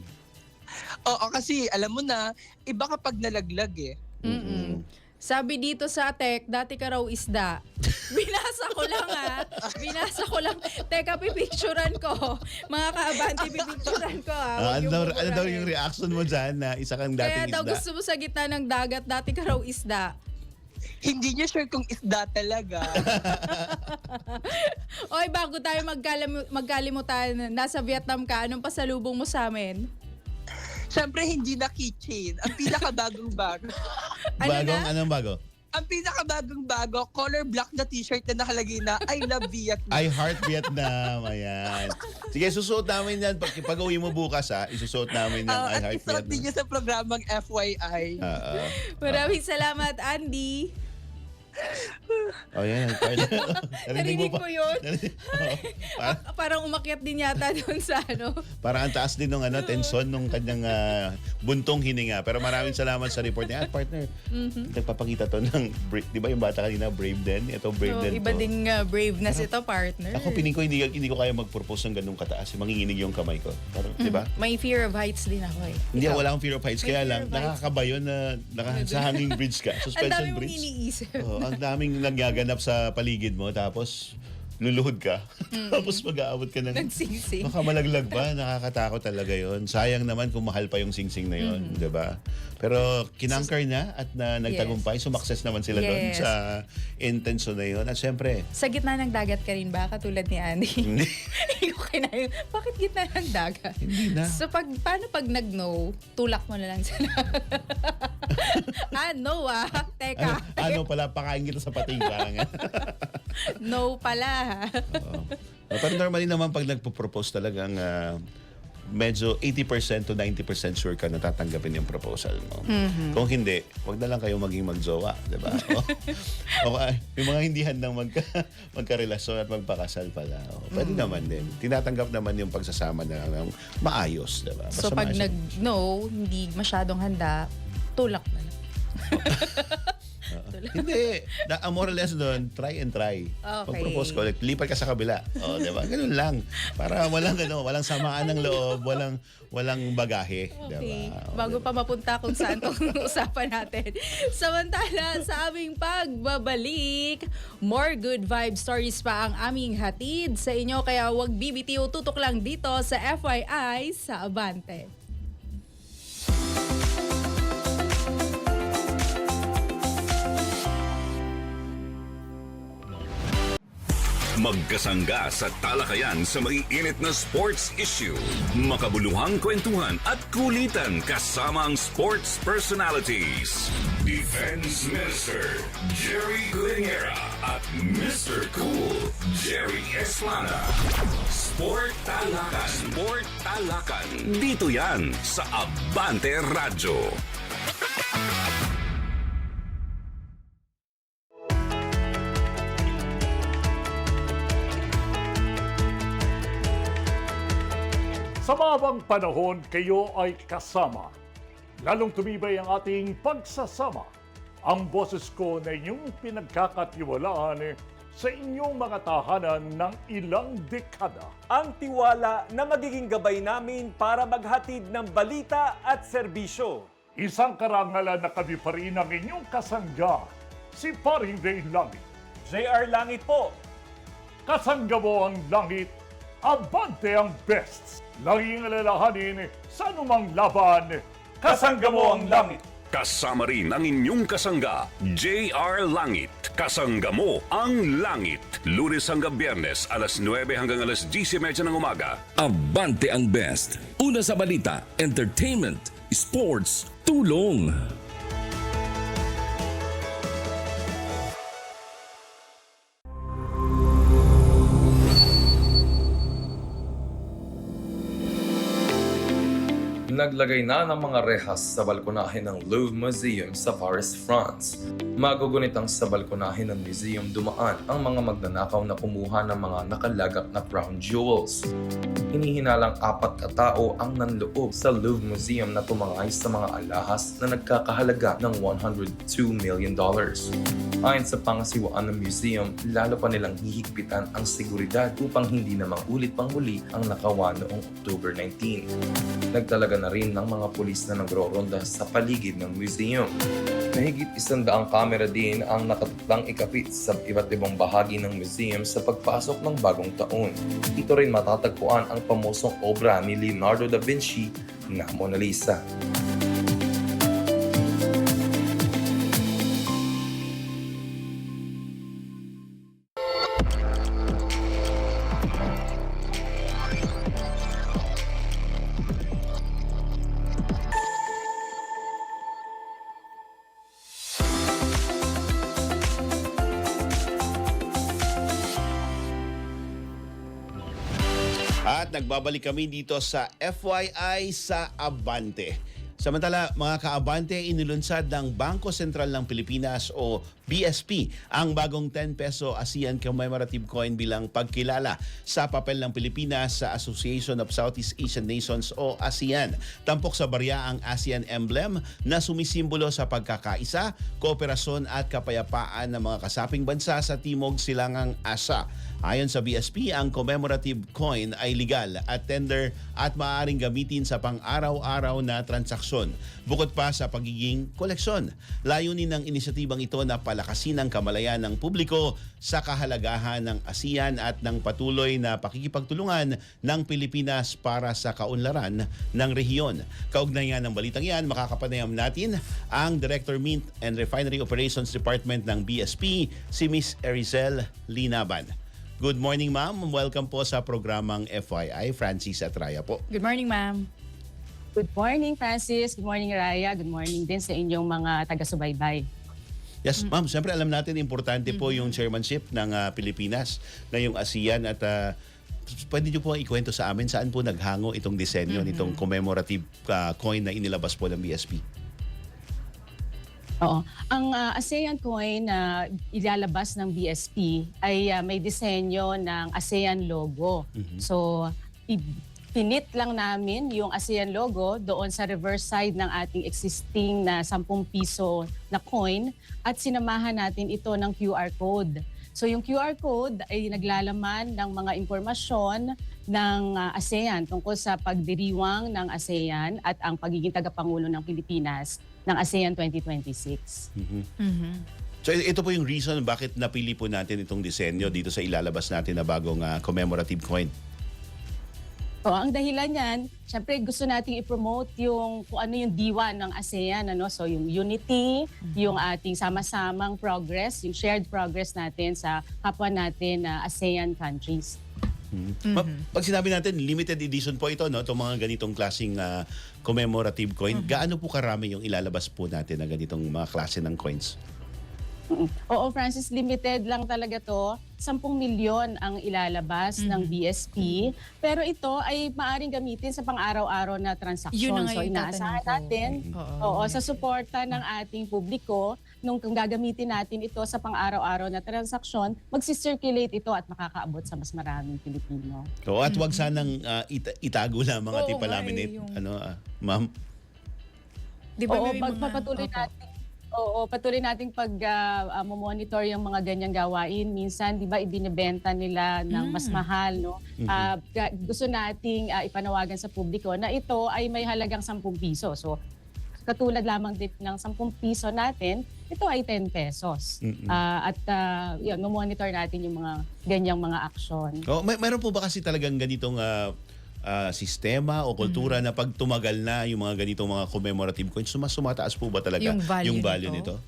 Oo, kasi alam mo na, iba kapag nalaglag Mm-mm. Sabi dito sa tech, dati ka raw isda. Binasa ko lang Binasa ko lang. Teka, pipicturan ko. Mga kaabante, pipicturan ko Huwag Ano daw buburahin. yung reaction mo dyan na isa kang Kaya dating daw isda? gusto mo sa gitna ng dagat, dati ka raw isda. Hindi niya sure kung isda talaga. Oy, bago tayo magkalimutan, nasa Vietnam ka, anong pasalubong mo sa amin? Siyempre, hindi na keychain. Ang pinakabagong bago. Anong bago? Ang pinakabagong bago, color black na t-shirt na nakalagay na I love Vietnam. I Heart Vietnam. Ayan. Sige, susuot namin yan. Pag uwi mo bukas, isusuot namin yan. I At Heart isuot din Vietnam. niyo sa programang FYI. Maraming salamat, Andy. Yan. Narinig ko yun. Oh, Parang umakyat din yata doon sa parang ang taas din ng tension nung kanyang buntong hininga. Pero maraming salamat sa report niya. At partner, nagpapakita to ng, di ba yung bata kanina, brave din? Ito, brave din Iba to. ding braveness ito, partner. Ako, piling ko hindi ko kaya mag-propose ng ganung kataas. Manginginig yung kamay ko. Parang, di ba? May fear of heights din ako eh. Hindi, Ikaw? wala akong fear of heights. May Kaya fear lang, of heights. nakakaba yun na sa hanging bridge ka. Ang Suspension dami mong bridge. iniisip. Ang daming nagyaganap sa paligid mo. Tapos, luluhod ka. Tapos mag-aabot ka ng... Nagsising. Baka malaglag pa. Nakakatakot talaga yon. Sayang naman kung mahal pa yung singsing na yon, di ba? Pero kinangker niya at nagtagumpay. Sumakses naman sila doon Yes. sa intention na yon. At syempre, Sa gitna ng dagat ka rin ba? Katulad ni Andy. hindi. Hindi ko kinayo. Bakit gitna ng dagat? Hindi na. So paano pag nag-no, tulak mo na lang sila? No Teka. Ano pala, pakain kita sa pating. Parang, No pala. Oo. Pero normally naman pag nagpo-propose talagang medyo 80% to 90% sure ka na tatanggapin yung proposal mo. Kung hindi, wag na lang kayo maging magjowa, di ba? Yung mga hindi handang magkarelasyon at magpakasal pala. Pwede naman din. Tinatanggap naman yung pagsasama na maayos, di ba? So Basta pag maayos. nag-no, hindi masyadong handa, tulak na lang. Hindi. Ang moral lesson doon, try and try. Okay. Pag-propose ko, lipat ka sa kabila. Di ba? Ganun lang. Para walang samaan ng loob, walang bagahe. Okay. Diba? Bago pa mapunta kung saan itong usapan natin. Samantala, sa aming pagbabalik, more good vibe stories pa ang aming hatid sa inyo. Kaya huwag bibitiw, tutok lang dito sa FYI sa Abante. Magkasangga sa talakayan sa maiinit na sports issue. Makabuluhang kwentuhan at kulitan kasama ang sports personalities. Defense Minister Jerry Gudingera at Mr. Cool Jerry Eslana. Sport Talakan. Sport Talakan. Dito yan sa Abante Radyo. Sa mahabang panahon, kayo ay kasama. Lalong tumibay ang ating pagsasama. ang boses ko na inyong pinagkakatiwalaan sa inyong mga tahanan ng ilang dekada. Ang tiwala na magiging gabay namin para maghatid ng balita at serbisyo. Isang karangalan na kami pa rin ang inyong kasangga, si Paring Ray Langit. JR Langit po. Kasangga mo ang langit, abante ang best. Laging alalahanin sa anumang laban, kasangga mo ang langit. Kasama rin ang inyong kasangga, JR Langit. Kasangga mo ang langit. Lunes hanggang Biyernes, alas 9 hanggang alas 10:30 ng umaga. Abante ang best. Una sa balita, entertainment, sports, tulong. Naglagay na ng mga rehas sa balkonahe ng Louvre Museum sa Paris, France. Magugunitang sa balkonahe ng museum dumaan ang mga magnanakaw na kumuha ng mga nakalagak na crown jewels. Hinihinalang 4 katao ang nanloob sa Louvre Museum na tumangay sa mga alahas na nagkakahalaga ng $102 million. Ayon sa pangasiwaan ng museum, lalo pa nilang hihigpitan ang seguridad upang hindi na maulit pang muli ang nakawa noong October 19. Nagtalaga na rin ng mga pulis na nagro-ronda sa paligid ng museum. Mahigit 100 kamera din ang nakatakdang ikapit sa iba't ibang bahagi ng museum sa pagpasok ng bagong taon. Ito rin matatagpuan ang pamosong obra ni Leonardo da Vinci na Mona Lisa. At nagbabalik kami dito sa FYI sa Abante. Samantala, mga ka-Abante, inilunsad ng Bangko Sentral ng Pilipinas o BSP ang bagong 10 peso ASEAN commemorative coin bilang pagkilala sa papel ng Pilipinas sa Association of Southeast Asian Nations o ASEAN. Tampok sa barya ang ASEAN emblem na sumisimbolo sa pagkakaisa, kooperasyon at kapayapaan ng mga kasaping bansa sa Timog Silangang Asya. Ayon sa BSP, ang commemorative coin ay legal at tender at maaaring gamitin sa pang-araw-araw na transaksyon. Bukod pa sa pagiging koleksyon, layunin ng inisyatibang ito na palakasin ang kamalayan ng publiko sa kahalagahan ng ASEAN at ng patuloy na pakikipagtulungan ng Pilipinas para sa kaunlaran ng rehiyon. Kaugnay nga ng balitang yan, makakapanayam natin ang Director Mint and Refinery Operations Department ng BSP, si Ms. Erizel Linaban. Good morning, ma'am. Welcome po sa programang FYI. Francis at Raya po. Good morning, ma'am. Good morning, Francis. Good morning, Raya. Good morning din sa inyong mga taga-subaybay. Yes, ma'am. Siyempre alam natin, importante po yung chairmanship ng Pilipinas na yung ASEAN at pwede niyo po ikwento sa amin saan po naghango itong disenyo nitong commemorative coin na inilabas po ng BSP. Oo. Ang ASEAN coin na ilalabas ng BSP ay may disenyo ng ASEAN logo. So, pinit lang namin yung ASEAN logo doon sa reverse side ng ating existing na 10 piso na coin at sinamahan natin ito ng QR code. So yung QR code ay naglalaman ng mga impormasyon ng ASEAN tungkol sa pagdiriwang ng ASEAN at ang pagiging tagapangulo ng Pilipinas ng ASEAN 2026. So ito po yung reason bakit napili po natin itong disenyo dito sa ilalabas natin na bagong commemorative coin. Ang dahilan niyan, syempre gusto nating i-promote yung kung ano yung diwa ng ASEAN, ano? So yung unity, yung ating sama-samang progress, yung shared progress natin sa kapwa natin na ASEAN countries. Pag sinabi natin limited edition po ito, no, itong mga ganitong klaseng commemorative coin, gaano po karami yung ilalabas po natin na ganitong mga klase ng coins? Oo, Francis, limited lang talaga to. 10 milyon ang ilalabas ng BSP. Pero ito ay maaaring gamitin sa pang-araw-araw na transaksyon. So inaasahan natin sa suporta ng ating publiko nung gagamitin natin ito sa pang-araw-araw na transaksyon, mag-circulate ito at makakaabot sa mas maraming Pilipino. At wag sanang itago lamang at ipalaminate, ma'am? Di ba may pagpatuloy natin. Oo, patuloy nating monitor yung mga ganyang gawain. Minsan, di ba, ibinebenta nila ng mas mahal, no? Gusto nating ipanawagan sa publiko na ito ay may halagang 10 piso. So, katulad lamang din ng 10 piso natin, ito ay 10 pesos. Yun, monitor natin yung mga ganyang mga aksyon. Meron po ba kasi talagang ganitong sistema o kultura na pag tumagal na yung mga ganitong mga commemorative coins, sumataas po ba talaga yung value nito?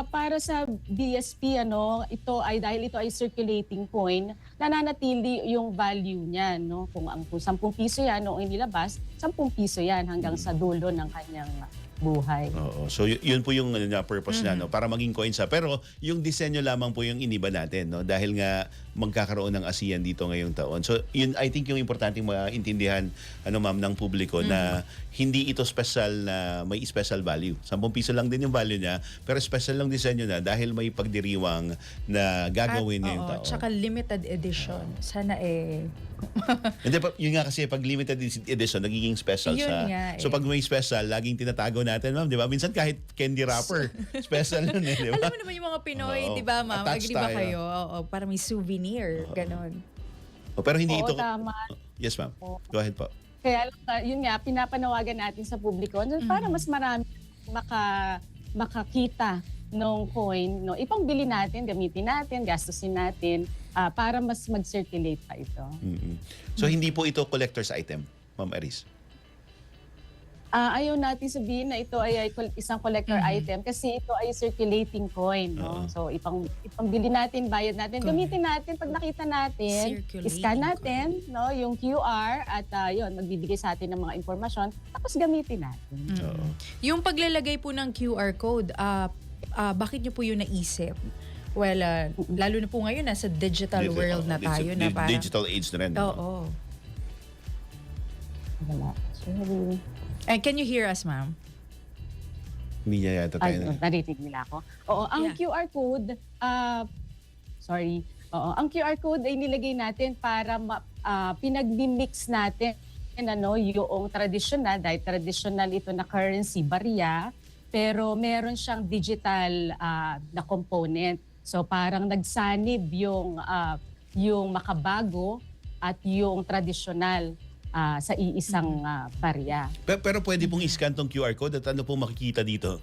Para sa BSP, dahil ito ay circulating coin, nananatili yung value niya, no? Kung 10 piso yan noong inilabas, 10 piso yan hanggang sa dulo ng kanyang buhay. Oo. So yun po yung purpose na, no, para maging coin siya. Pero yung disenyo lamang po yung iniba natin, no, dahil nga magkakaroon ng ASEAN dito ngayong taon. So yun, I think yung importanteng maintindihan ma'am, ng publiko na hindi ito special na may special value. 10 piso lang din yung value niya, pero special lang disenyo na dahil may pagdiriwang na gagawin ngayong taon. Tsaka limited edition. Sana Hindi, yun nga kasi pag limited edition, nagiging special Yun sa... nga So pag may special, laging tinatago natin, ma'am, di ba? Minsan kahit candy wrapper, special nun di ba? Alam mo naman yung mga Pinoy, di ba, ma'am? Attached Agree ba tayo. kayo? Oo, para may souvenir, ganon. Pero hindi ito... Tama. Yes, ma'am. Go ahead po. Kaya yun nga, pinapanawagan natin sa publiko para mas marami makakita ng coin, no, ipangbili natin, gamitin natin, gastusin natin para mas mag-circulate pa ito. So hindi po ito collector's item, Ma'am Aris? Ayaw natin sabihin na ito ay isang collector item kasi ito ay circulating coin. No? So ipangbili natin, bayad natin, gamitin natin pag nakita natin, scan natin yung QR at yun, magbibigay sa atin ng mga impormasyon, tapos gamitin natin. Yung paglalagay po ng QR code, bakit nyo po yun naisip? Well, lalo na po ngayon, nasa digital world na tayo. Na parang, digital age na rin. Oo. Wala. Sorry. Can you hear us, ma'am? Hindi niya yata tayo. Narinig nila ako. Oo, ang QR code, ang QR code ay nilagay natin para pinag-mix natin yung traditional, dahil traditional ito na currency, barya, pero meron siyang digital na component. So parang nagsanib yung makabago at yung traditional sa iisang barya. Pero pwede pong i-scan tong QR code at ano pong makikita dito?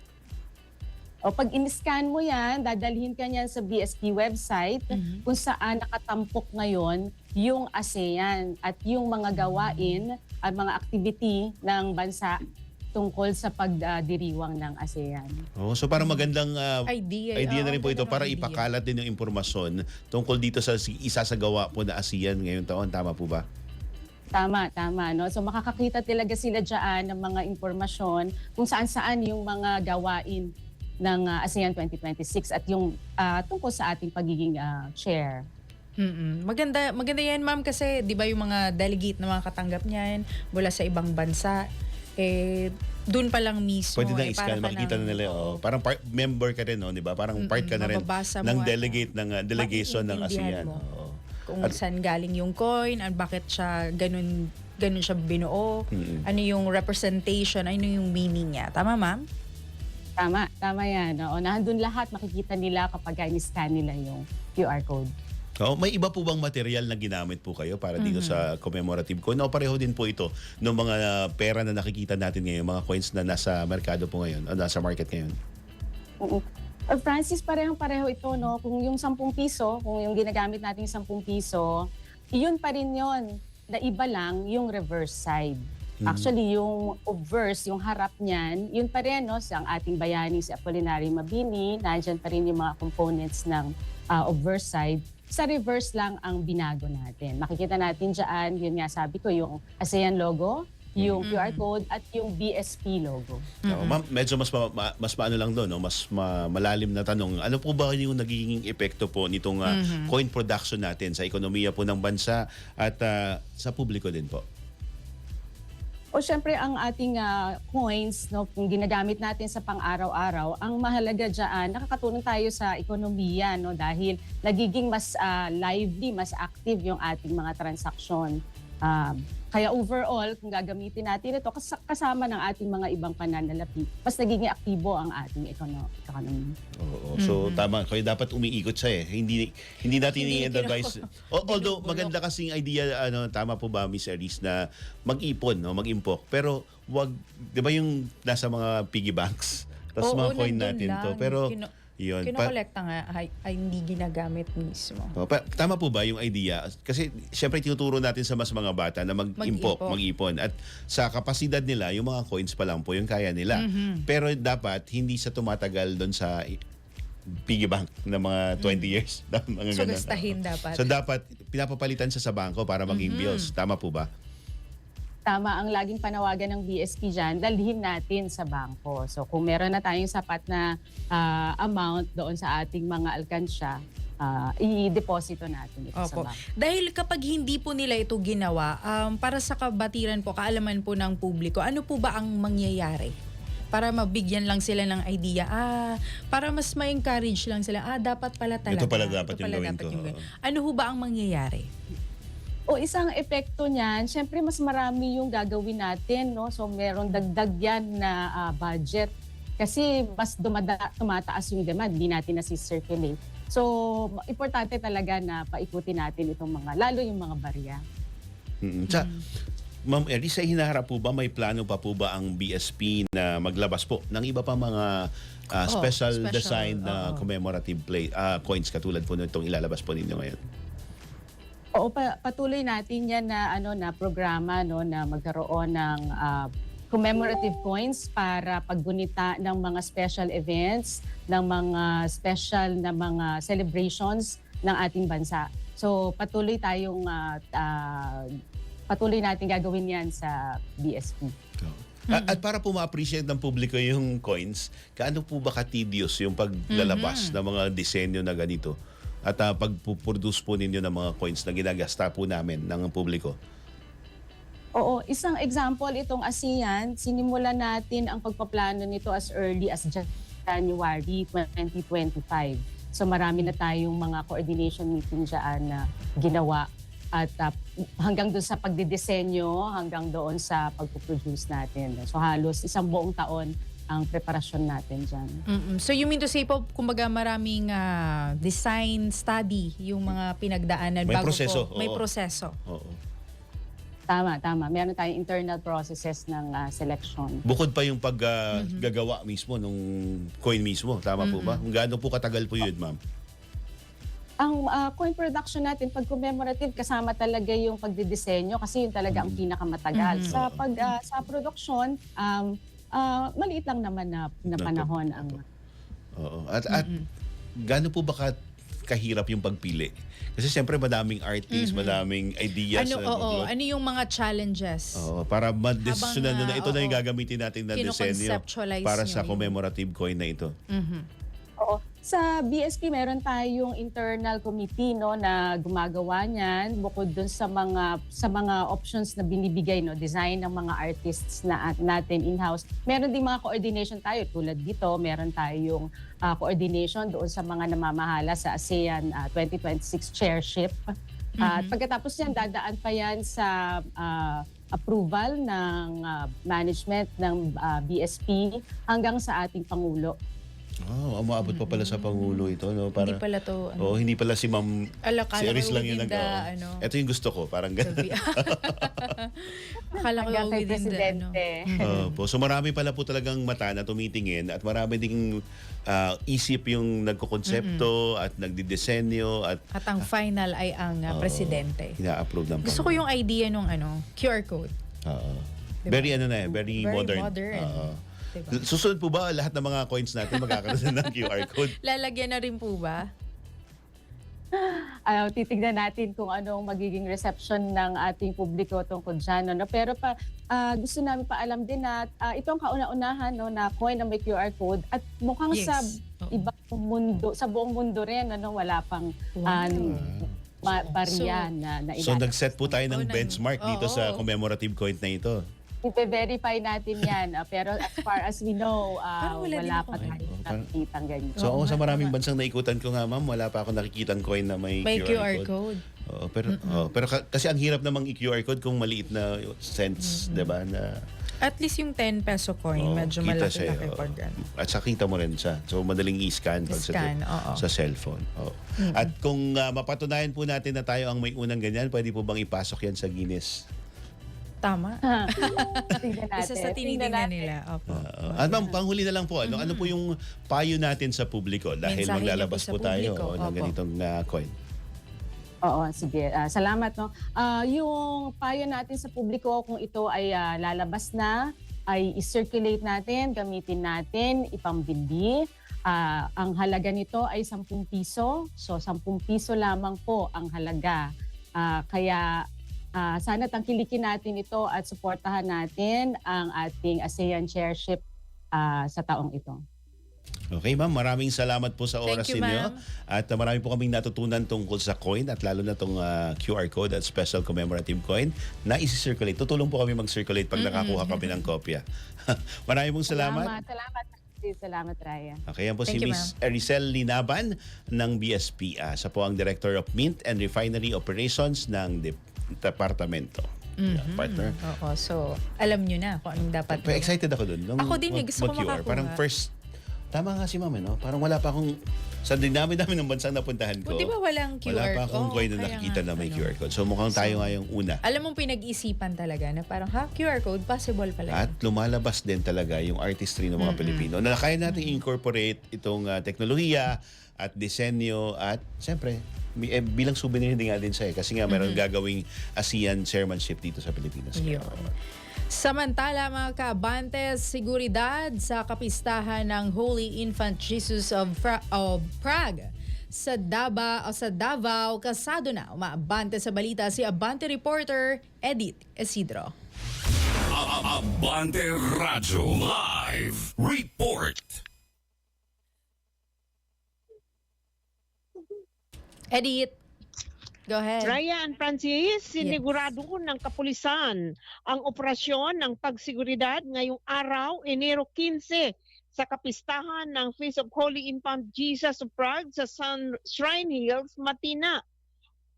O pag in-scan mo yan, dadalhin ka niyan sa BSP website kung saan nakatampok ngayon yung ASEAN at yung mga gawain at mga activity ng bansa tungkol sa pagdiriwang ng ASEAN. So parang magandang idea na rin po ito para ipakalat din yung impormasyon tungkol dito sa isasagawa po na ASEAN ngayong taon. Tama po ba? Tama. No? So makakakita talaga sila dyan ng mga impormasyon kung saan-saan yung mga gawain ng ASEAN 2026 at yung tungkol sa ating pagiging chair. Maganda yan, ma'am, kasi di ba yung mga delegate na mga katanggap niyan mula sa ibang bansa, doon pa lang mismo. Pwede na i-scan, makikita na nila. Parang member ka rin, di ba? Parang part ka na rin ng delegate ng delegation ng ASEAN. Kung saan galing yung coin, and bakit siya ganun siya binuo, ano yung representation, ano yung meaning niya. Tama, ma'am? Tama yan. Nandun lahat, makikita nila kapag in-scan nila yung QR code. May iba po bang material na ginamit po kayo para dito sa commemorative coin? O pareho din po ito ng mga pera na nakikita natin ngayon, mga coins na nasa merkado po ngayon, o nasa market ngayon? Francis, parehong-pareho ito, no? Kung yung 10 piso, kung yung ginagamit natin yung 10 piso, iyon pa rin yon. Na iba lang yung reverse side. Actually, yung obverse, yung harap niyan, yun pa rin, no? Ang ating bayani si Apolinary Mabini, nandyan pa rin yung mga components ng obverse side. Sa reverse lang ang binago natin. Makikita natin dyan, yun nga sabi ko, yung ASEAN logo, yung QR code at yung BSP logo. Ma'am, medyo mas maano lang doon, no? Mas malalim na tanong. Ano po ba yung nagiging epekto po nitong coin production natin sa ekonomiya po ng bansa at sa publiko din po? Syempre ang ating coins, no, kung ginagamit natin sa pang-araw-araw, ang mahalaga diyan, nakakatulong tayo sa ekonomiya, no, dahil nagiging mas lively, mas active yung ating mga transaksyon. Kaya overall, kung gagamitin natin ito kasama ng ating mga ibang pananalapi, mas nagiging aktibo ang ating economy. Oo. So tama, kaya dapat umiikot siya eh. Hindi natin i-advise. Although maganda kasing idea, tama po ba Miss Elise, na mag-ipon, no, mag-impok. Pero wag, 'di ba yung nasa mga piggy banks? Tapos mga coin natin to. Pero yun. Kinokolekta nga ay hindi ginagamit mismo. Tama po ba yung idea? Kasi syempre tinuturo natin sa mas mga bata na mag-ipon. At sa kapasidad nila, yung mga coins pa lang po yung kaya nila. Pero dapat hindi sa tumatagal doon sa piggy bank na mga 20 years. Mga So ganun. gastahin dapat. So dapat pinapapalitan siya sa bangko para maging bills. Tama po ba? Tama ang laging panawagan ng BSP dyan, dalhin natin sa bangko. So kung meron na tayong sapat na amount doon sa ating mga alkansya, i-deposito natin ito sa bangko. Dahil kapag hindi po nila ito ginawa, para sa kabatiran po, kaalaman po ng publiko, ano po ba ang mangyayari? Para mabigyan lang sila ng idea, para mas ma-encourage lang sila, dapat pala talaga. Ito pala dapat yung gawin ko. Ano ho ba ang mangyayari? O isang epekto niyan, syempre mas marami yung gagawin natin, no? So merong dagdag yan na budget kasi mas tumataas yung demand, hindi natin na-circulate. So importante talaga na paikutin natin itong lalo yung mga barya. Ma'am Elise, sa hinaharap po ba, may plano pa po ba ang BSP na maglabas po ng iba pa mga special design na commemorative coins katulad po nitong ilalabas po ninyo ngayon? Oo, patuloy natin yan na programa, no, na magkaroon ng commemorative coins para paggunita ng mga special events, ng mga special na mga celebrations ng ating bansa. So patuloy natin gagawin yan sa BSP. At para po ma-appreciate ng publiko yung coins, kaano po ba ka-tedious yung paglalabas ng mga disenyo na ganito? At pag-produce po ninyo ng mga coins na ginagasta po namin ng publiko? Oo, isang example itong ASEAN, sinimulan natin ang pagpaplano nito as early as January 2025. So marami na tayong mga coordination meeting dyan na ginawa at hanggang doon sa pagdidisenyo, hanggang doon sa pagpuproduce natin. So halos isang buong taon ang preparasyon natin dyan. So you mean to say po, kumbaga maraming design study yung mga pinagdaanan may bago proseso, po. May proseso. Oo. Tama. Meron tayong internal processes ng selection. Bukod pa yung paggagawa mismo nung coin mismo, tama po ba? Gaano po katagal po yun, ma'am? Ang coin production natin, pag commemorative, kasama talaga yung pagdidisenyo kasi yun talaga ang pinakamatagal. Sa production, maliit lang naman na panahon ang... Oo. At gaano po ba kahirap yung pagpili? Kasi siyempre madaming artists, madaming ideas. Ano yung mga challenges? Para madesisyonan na ito na yung gagamitin natin na disenyo para sa commemorative coin na ito. Oo. Sa BSP, meron tayong internal committee, no, na gumagawa niyan bukod dun sa mga options na binibigay, no, design ng mga artists natin in-house. Meron ding mga coordination tayo tulad dito, meron tayong coordination doon sa mga namamahala sa ASEAN 2026 chairship. At pagkatapos niyan, dadaan pa yan sa approval ng management ng BSP hanggang sa ating Pangulo. Umaabot pa pala sa Pangulo ito, no? Para, hindi pala to. hindi pala si Ma'am Series lang yung Ito yung gusto ko, parang gano'n. Akala ko kay within Presidente. So marami pala po talagang mata na tumitingin at marami ding isip yung nagkokonsepto at nagdidisenyo at ang final ay ang Presidente. ina-approve ng Gusto ko yung idea nung QR code. Very very modern. Diba? Susunod po ba lahat ng mga coins natin magkakaroon ng QR code? Lalagyan na rin po ba? Titignan natin kung anong magiging reception ng ating publiko tungkol dyan. No? Pero gusto namin paalam din na itong kauna-unahan, no, na coin na may QR code at mukhang sa ibang mundo, sa buong mundo rin, wala pang barya na ilalabas. So nag-set po tayo ng benchmark dito sa commemorative coin na ito. I-verify natin yan. Pero as far as we know, wala pa tayong nakikitang ganyan. So sa maraming bansang naikutan ko nga, ma'am, wala pa ako nakikitang coin na may QR code. pero kasi ang hirap namang i-QR code kung maliit na cents, 'di ba? Na At least yung 10 peso coin, medyo kita malaki-laki sa'yo, pag ano. At sa kita mo rin siya. So madaling i-scan pag I-scan, oo. sa cellphone. At kung mapatunayan po natin na tayo ang may unang ganyan, pwede po bang ipasok yan sa Guinness? Tama. Tingnan natin. Isa sa tinitingnan nila. Opo. At ma'am, panghuli na lang po, ano po yung payo natin sa publiko dahil Mensahe niyo maglalabas po po sa tayo publiko. ng Opo. ganitong coin? Oo, sige. Salamat. No? Yung payo natin sa publiko, kung ito ay lalabas na, ay i-circulate natin, gamitin natin, ipambili. Ang halaga nito ay 10 piso. So 10 piso lamang po ang halaga. Kaya sana tangkilikin natin ito at suportahan natin ang ating ASEAN Chairship sa taong ito. Okay ma'am, maraming salamat po sa Thank oras you, ninyo. ma'am. At marami po kaming natutunan tungkol sa coin at lalo na itong QR code at special commemorative coin na isi-circulate. Tutulong po kami mag-circulate pag nakakuha kami ng kopya. Maraming pong salamat. Salamat, Raya. Okay, yan po Thank si you, Miss Ericel Linaban ng BSP. Siya po ang Director of Mint and Refinery Operations ng Departamento. Partner. Oo, so alam nyo na kung anong dapat. Pero excited ako dun. Ako din, gusto ko mag-QR. makakuha. Parang first, tama nga si ma'am, no? Parang wala pa akong, sa dinami-dami ng bansang napuntahan ko. Di ba walang QR? Wala pa akong coin na Kaya nakikita nga, na may ano. QR code. So mukhang tayo nga yung una. Alam mong pinag-isipan talaga na parang, QR code, possible pala. At lumalabas din talaga yung artistry ng mga Pilipino na kaya natin incorporate itong teknolohiya at disenyo at siyempre bilang souvenir din nga din siya kasi nga meron gagawing ASEAN chairmanship dito sa Pilipinas. Yun. Samantala mga kabantes, seguridad sa kapistahan ng Holy Infant Jesus of Prague sa Davao, kasado na. Umaabante sa balita si Abante reporter Edith Isidro. Abante Radyo Live Report. Edith, go ahead. Ryan Francis, sinigurado ng kapulisan ang operasyon ng pagseguridad ngayong araw, Enero 15, sa kapistahan ng Feast of Holy Infant Jesus of Prague sa Shrine Hills, Matina.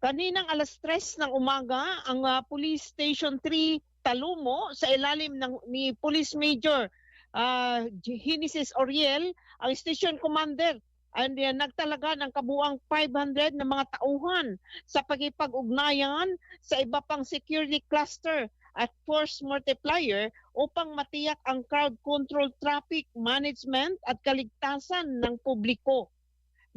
Kaninang alas 3 ng umaga, ang Police Station 3 Talumo sa ilalim ni Police Major Genesis Oriel, ang station commander, and nagtalaga ng kabuang 500 na mga tauhan sa pagkipag-ugnayan sa iba pang security cluster at force multiplier upang matiyak ang crowd control, traffic management at kaligtasan ng publiko.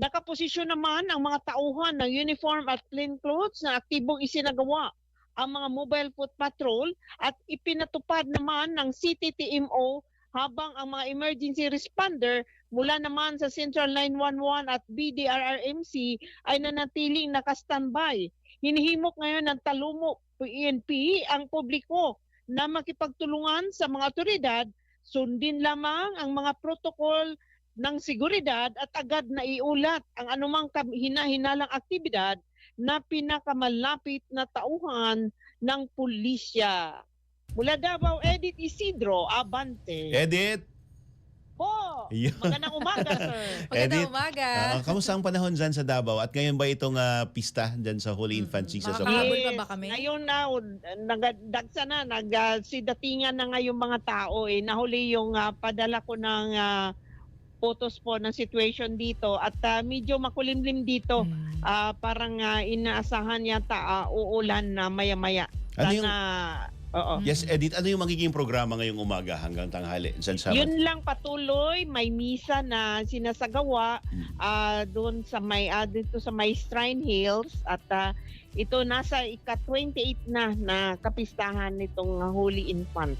Nakaposisyon naman ang mga tauhan ng uniform at plainclothes na aktibong isinagawa ang mga mobile foot patrol at ipinatupad naman ng CTTMO habang ang mga emergency responder mula naman sa Central 911 at BDRRMC ay nanatiling nakastandby. Hinihimok ngayon ng Talumo PNP ang publiko na makipagtulungan sa mga otoridad, sundin lamang ang mga protokol ng seguridad at agad na iulat ang anumang hinalang aktibidad na pinakamalapit na tauhan ng pulisya. Mula Davao, Edith Isidro, Abante. Edith! Po! Ayun. Magandang umaga, sir. Magandang umaga. Kamusta ang panahon dyan sa Davao? At ngayon ba itong pista dyan sa Holy Infant Jesus of Makakahabol Prague? pa ba kami? Ngayon na, nagdagsa na, nagsidatingan na ngayong mga tao. Nahuli yung padala ko ng photos po ng situation dito at medyo makulimlim dito. Parang inaasahan yata uulan na maya-maya. Ano yung- Oo. Yes, Edith, ano yung magiging programa ngayong umaga hanggang tanghali? Dyan sa Yun lang patuloy, may misa na sinasagawa doon sa dito sa may Shrine Hills at ito nasa ika-28 na kapistahan nitong Holy Infant.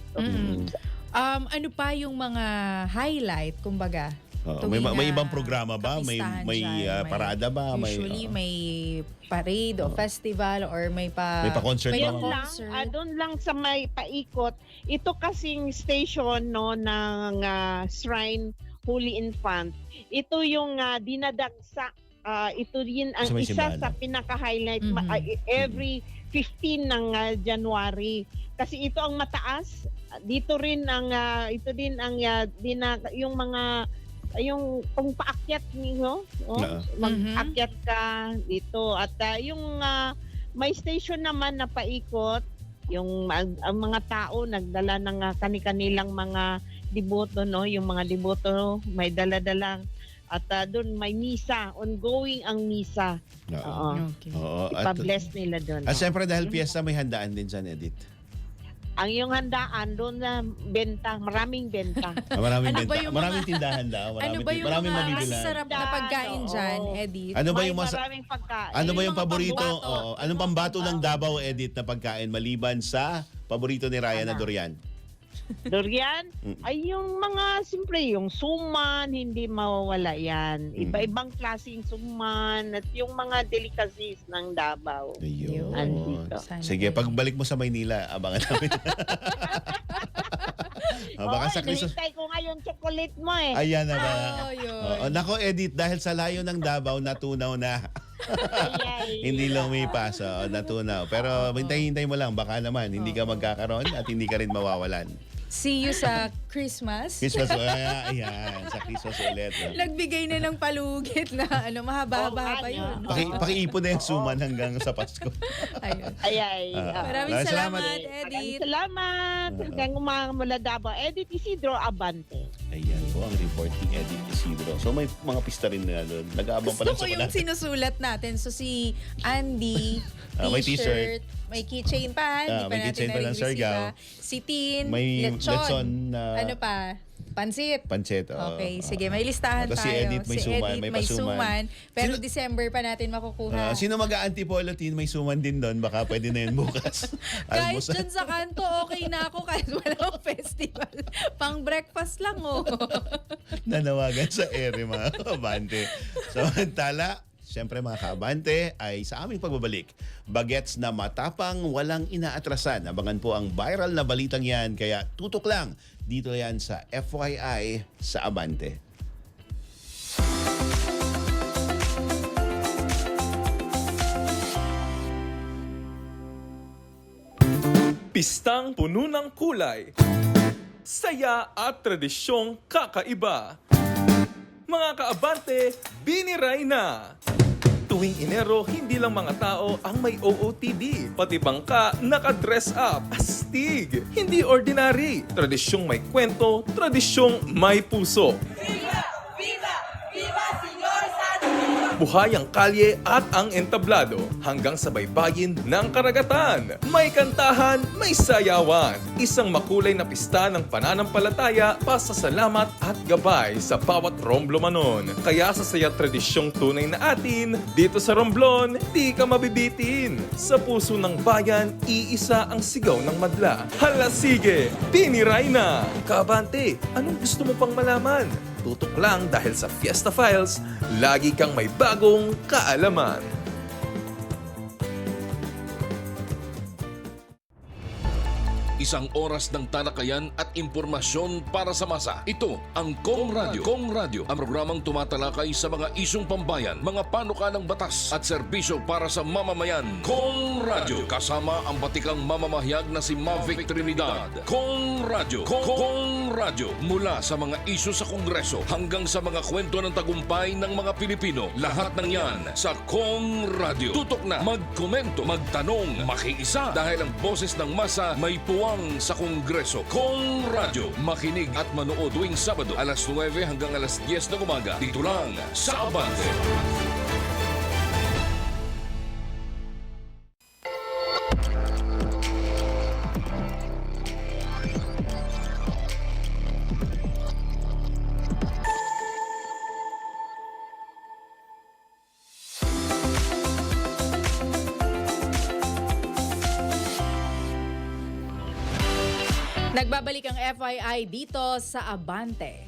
Ano pa yung mga highlight, kumbaga? may ibang programa ba? May kapistahan dyan, parada ba? Usually may parade o festival or may pa-concert ba? Doon lang sa may paikot. Ito kasing station ng Shrine Holy Infant. Ito yung dinadagsa. Ito rin ang Sa may isa simbahan. sa pinaka-highlight every 15 ng January. Kasi ito ang mataas. Dito rin ang yung mga yung kung paakyat niyo, mag-akyat ka dito at yung May station naman na paikot. Yung ang mga tao nagdala ng kani-kanilang mga deboto, no? Yung mga deboto may dala-dalang at doon may misa, ongoing ang misa. Oo. Okay. Oo. Ipa-bless nila doon. At syempre dahil piyesta may handaan din dyan, Edith. Ang iyong handaan doon na benta, maraming benta. Maraming Ano ba benta. yung Maraming mga- tindahan daw. Ano ba yung maraming mga mabibilan. masarap na pagkain dyan, Oo. Edith? Ano ba May yung maraming pagkain. Ano ba yung mga paborito? pambato? Oo. Anong pambato ng Davao, Edith, na pagkain maliban sa paborito ni Ryan na durian? Durian, ay yung mga, siyempre, yung suman, hindi mawawala yan. Iba-ibang klaseng suman at yung mga delicacies ng Davao. Ayun. Andito. Sige, pagbalik mo sa Maynila, abangan namin. Baka sa Crisos. Nahintay ko nga yung chocolate mo eh. Ayan na ba? Oh, yun. Oo. Nako, Edith, dahil sa layo ng Davao, natunaw na. Hindi lumipas. Natunaw. Pero hintay-hintay mo lang. Baka naman, hindi ka magkakaroon at hindi ka rin mawawalan. See you sa Christmas. Christmas, ayan. Sa Christmas ulit. Nagbigay na ng palugit na mahaba-haba pa yun. Pakiipon na yung suman hanggang sa Pasko. Ayun. Maraming salamat, Maraming Edith. salamat. Hanggang mula Davao. Edith Isidro Abante. Ayan po ang report ni Edith Isidro. So may mga pista rin na doon. Nag-aabang pa ng Gusto ko yung chocolate. sinusulat natin. So si Andy, may t-shirt. t-shirt, may keychain pa, hindi pa may natin keychain pa ng na-receive Siargao. pa. Si Tin, May lechon na ano pa? Pansit. pancet. Okay, sige, may listahan Tapos tayo. si Edith may suman, may pasuman. suman. Pero December pa natin makukuha. Sino mag-a-antipolo, Tin? May suman din doon. Baka pwede na yun bukas. Kahit Almusal. dyan sa kanto, okay na ako kahit walang festival. Pang breakfast lang, oh. Nanawagan sa ere, mga kabante. Samantala, siyempre mga kaabante, ay sa aming pagbabalik, bagets na matapang, walang inaatrasan. Abangan po ang viral na balitang yan, kaya tutok lang dito yan sa FYI sa Abante. Pistang puno ng kulay, saya at tradisyong kakaiba. Mga kaabante, biniray na! Tuwing Enero, hindi lang mga tao ang may OOTD. Pati bangka, naka-dress up. Astig! Hindi ordinary. Tradisyong may kwento, tradisyong may puso. Buhay ang kalye at ang entablado hanggang sa baybayin ng karagatan. May kantahan, may sayawan. Isang makulay na pista ng pananampalataya, pasasalamat at gabay sa bawat Romblomanon. Kaya sa saya tradisyong tunay na atin, dito sa Romblon, di ka mabibitin. Sa puso ng bayan, iisa ang sigaw ng madla. Hala sige, biniray na! Kaabante, anong gusto mo pang malaman? Tutok lang dahil sa Fiesta Files, lagi kang may bagong kaalaman. Isang oras ng talakayan at impormasyon para sa masa. Ito ang Kong Radio. Kong Radio, ang programang tumatalakay sa mga isyong pambayan, mga panukalang batas at serbisyo para sa mamamayan. Kong Radio, kasama ang batikang mamamahayag na si Mavic Trinidad. Kong Radio. Kong Radio, mula sa mga isyu sa Kongreso hanggang sa mga kwento ng tagumpay ng mga Pilipino. Lahat ng yan sa Kong Radio. Tutok na, magkomento, magtanong, makiisa dahil ang boses ng masa may puwang sa Kongreso. Kong Radio, makinig at manood tuwing Sabado alas 9 hanggang alas 10 ng umaga. Dito lang sa Abante. Nagbabalik ang FYI dito sa Abante.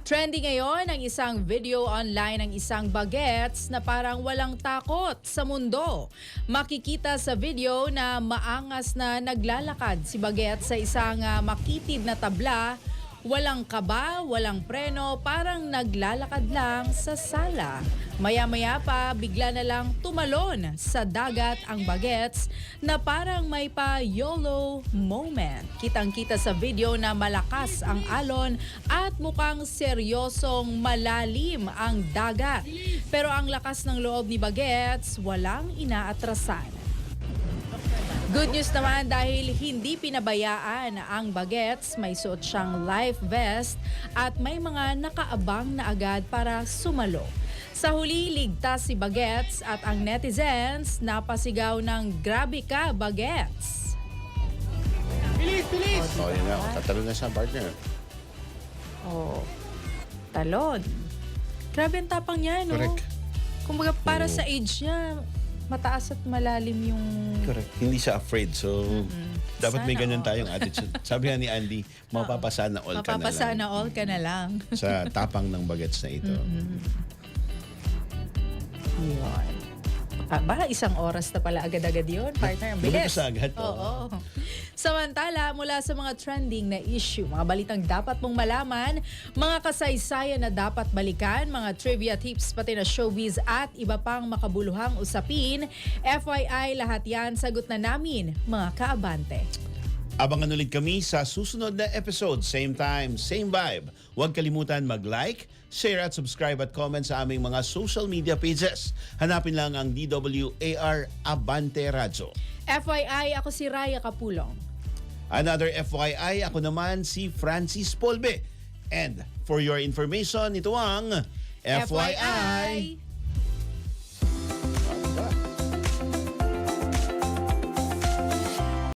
Trending ngayon ang isang video online ng isang bagets na parang walang takot sa mundo. Makikita sa video na maangas na naglalakad si bagets sa isang makitid na tabla. Walang kaba, walang preno, parang naglalakad lang sa sala. Maya-maya pa, bigla na lang tumalon sa dagat ang bagets na parang may pa-YOLO moment. Kitang-kita sa video na malakas ang alon at mukhang seryosong malalim ang dagat. Pero ang lakas ng loob ni bagets, walang inaatrasan. Good news naman dahil hindi pinabayaan ang Bagets, may suot siyang life vest at may mga nakaabang na agad para sumalo. Sa huli, ligtas si Bagets at ang netizens napasigaw ng grabe ka, Bagets. Bilis! Oh, yun na. Tatalo na siya, partner. Oh, talon. Grabe ang tapang niya, no? Correct. Kumbaga para sa age niya, mataas at malalim yung... Correct. Hindi siya afraid. So, dapat may Sana ganun all. tayong attitude. Sabi nga ni Andy, mapapasana all ka na lang. Mapapasana all ka na lang. Sa tapang ng Bagets na ito. Yun. Baka 1 oras na pala agad-agad yun, partner. Ang bilis. Lumabas agad, Oo. Samantala, mula sa mga trending na issue, mga balitang dapat mong malaman, mga kasaysayan na dapat balikan, mga trivia tips pati na showbiz at iba pang makabuluhang usapin, FYI lahat yan sagot na namin, mga kaabante. Abangan ulit kami sa susunod na episode. Same time, same vibe. Huwag kalimutan mag-like, share at subscribe at comment sa aming mga social media pages. Hanapin lang ang DWAR Abante Radyo. FYI, ako si Raya Kapulong. Another FYI, ako naman si Francis Polbe. And for your information, ito ang FYI.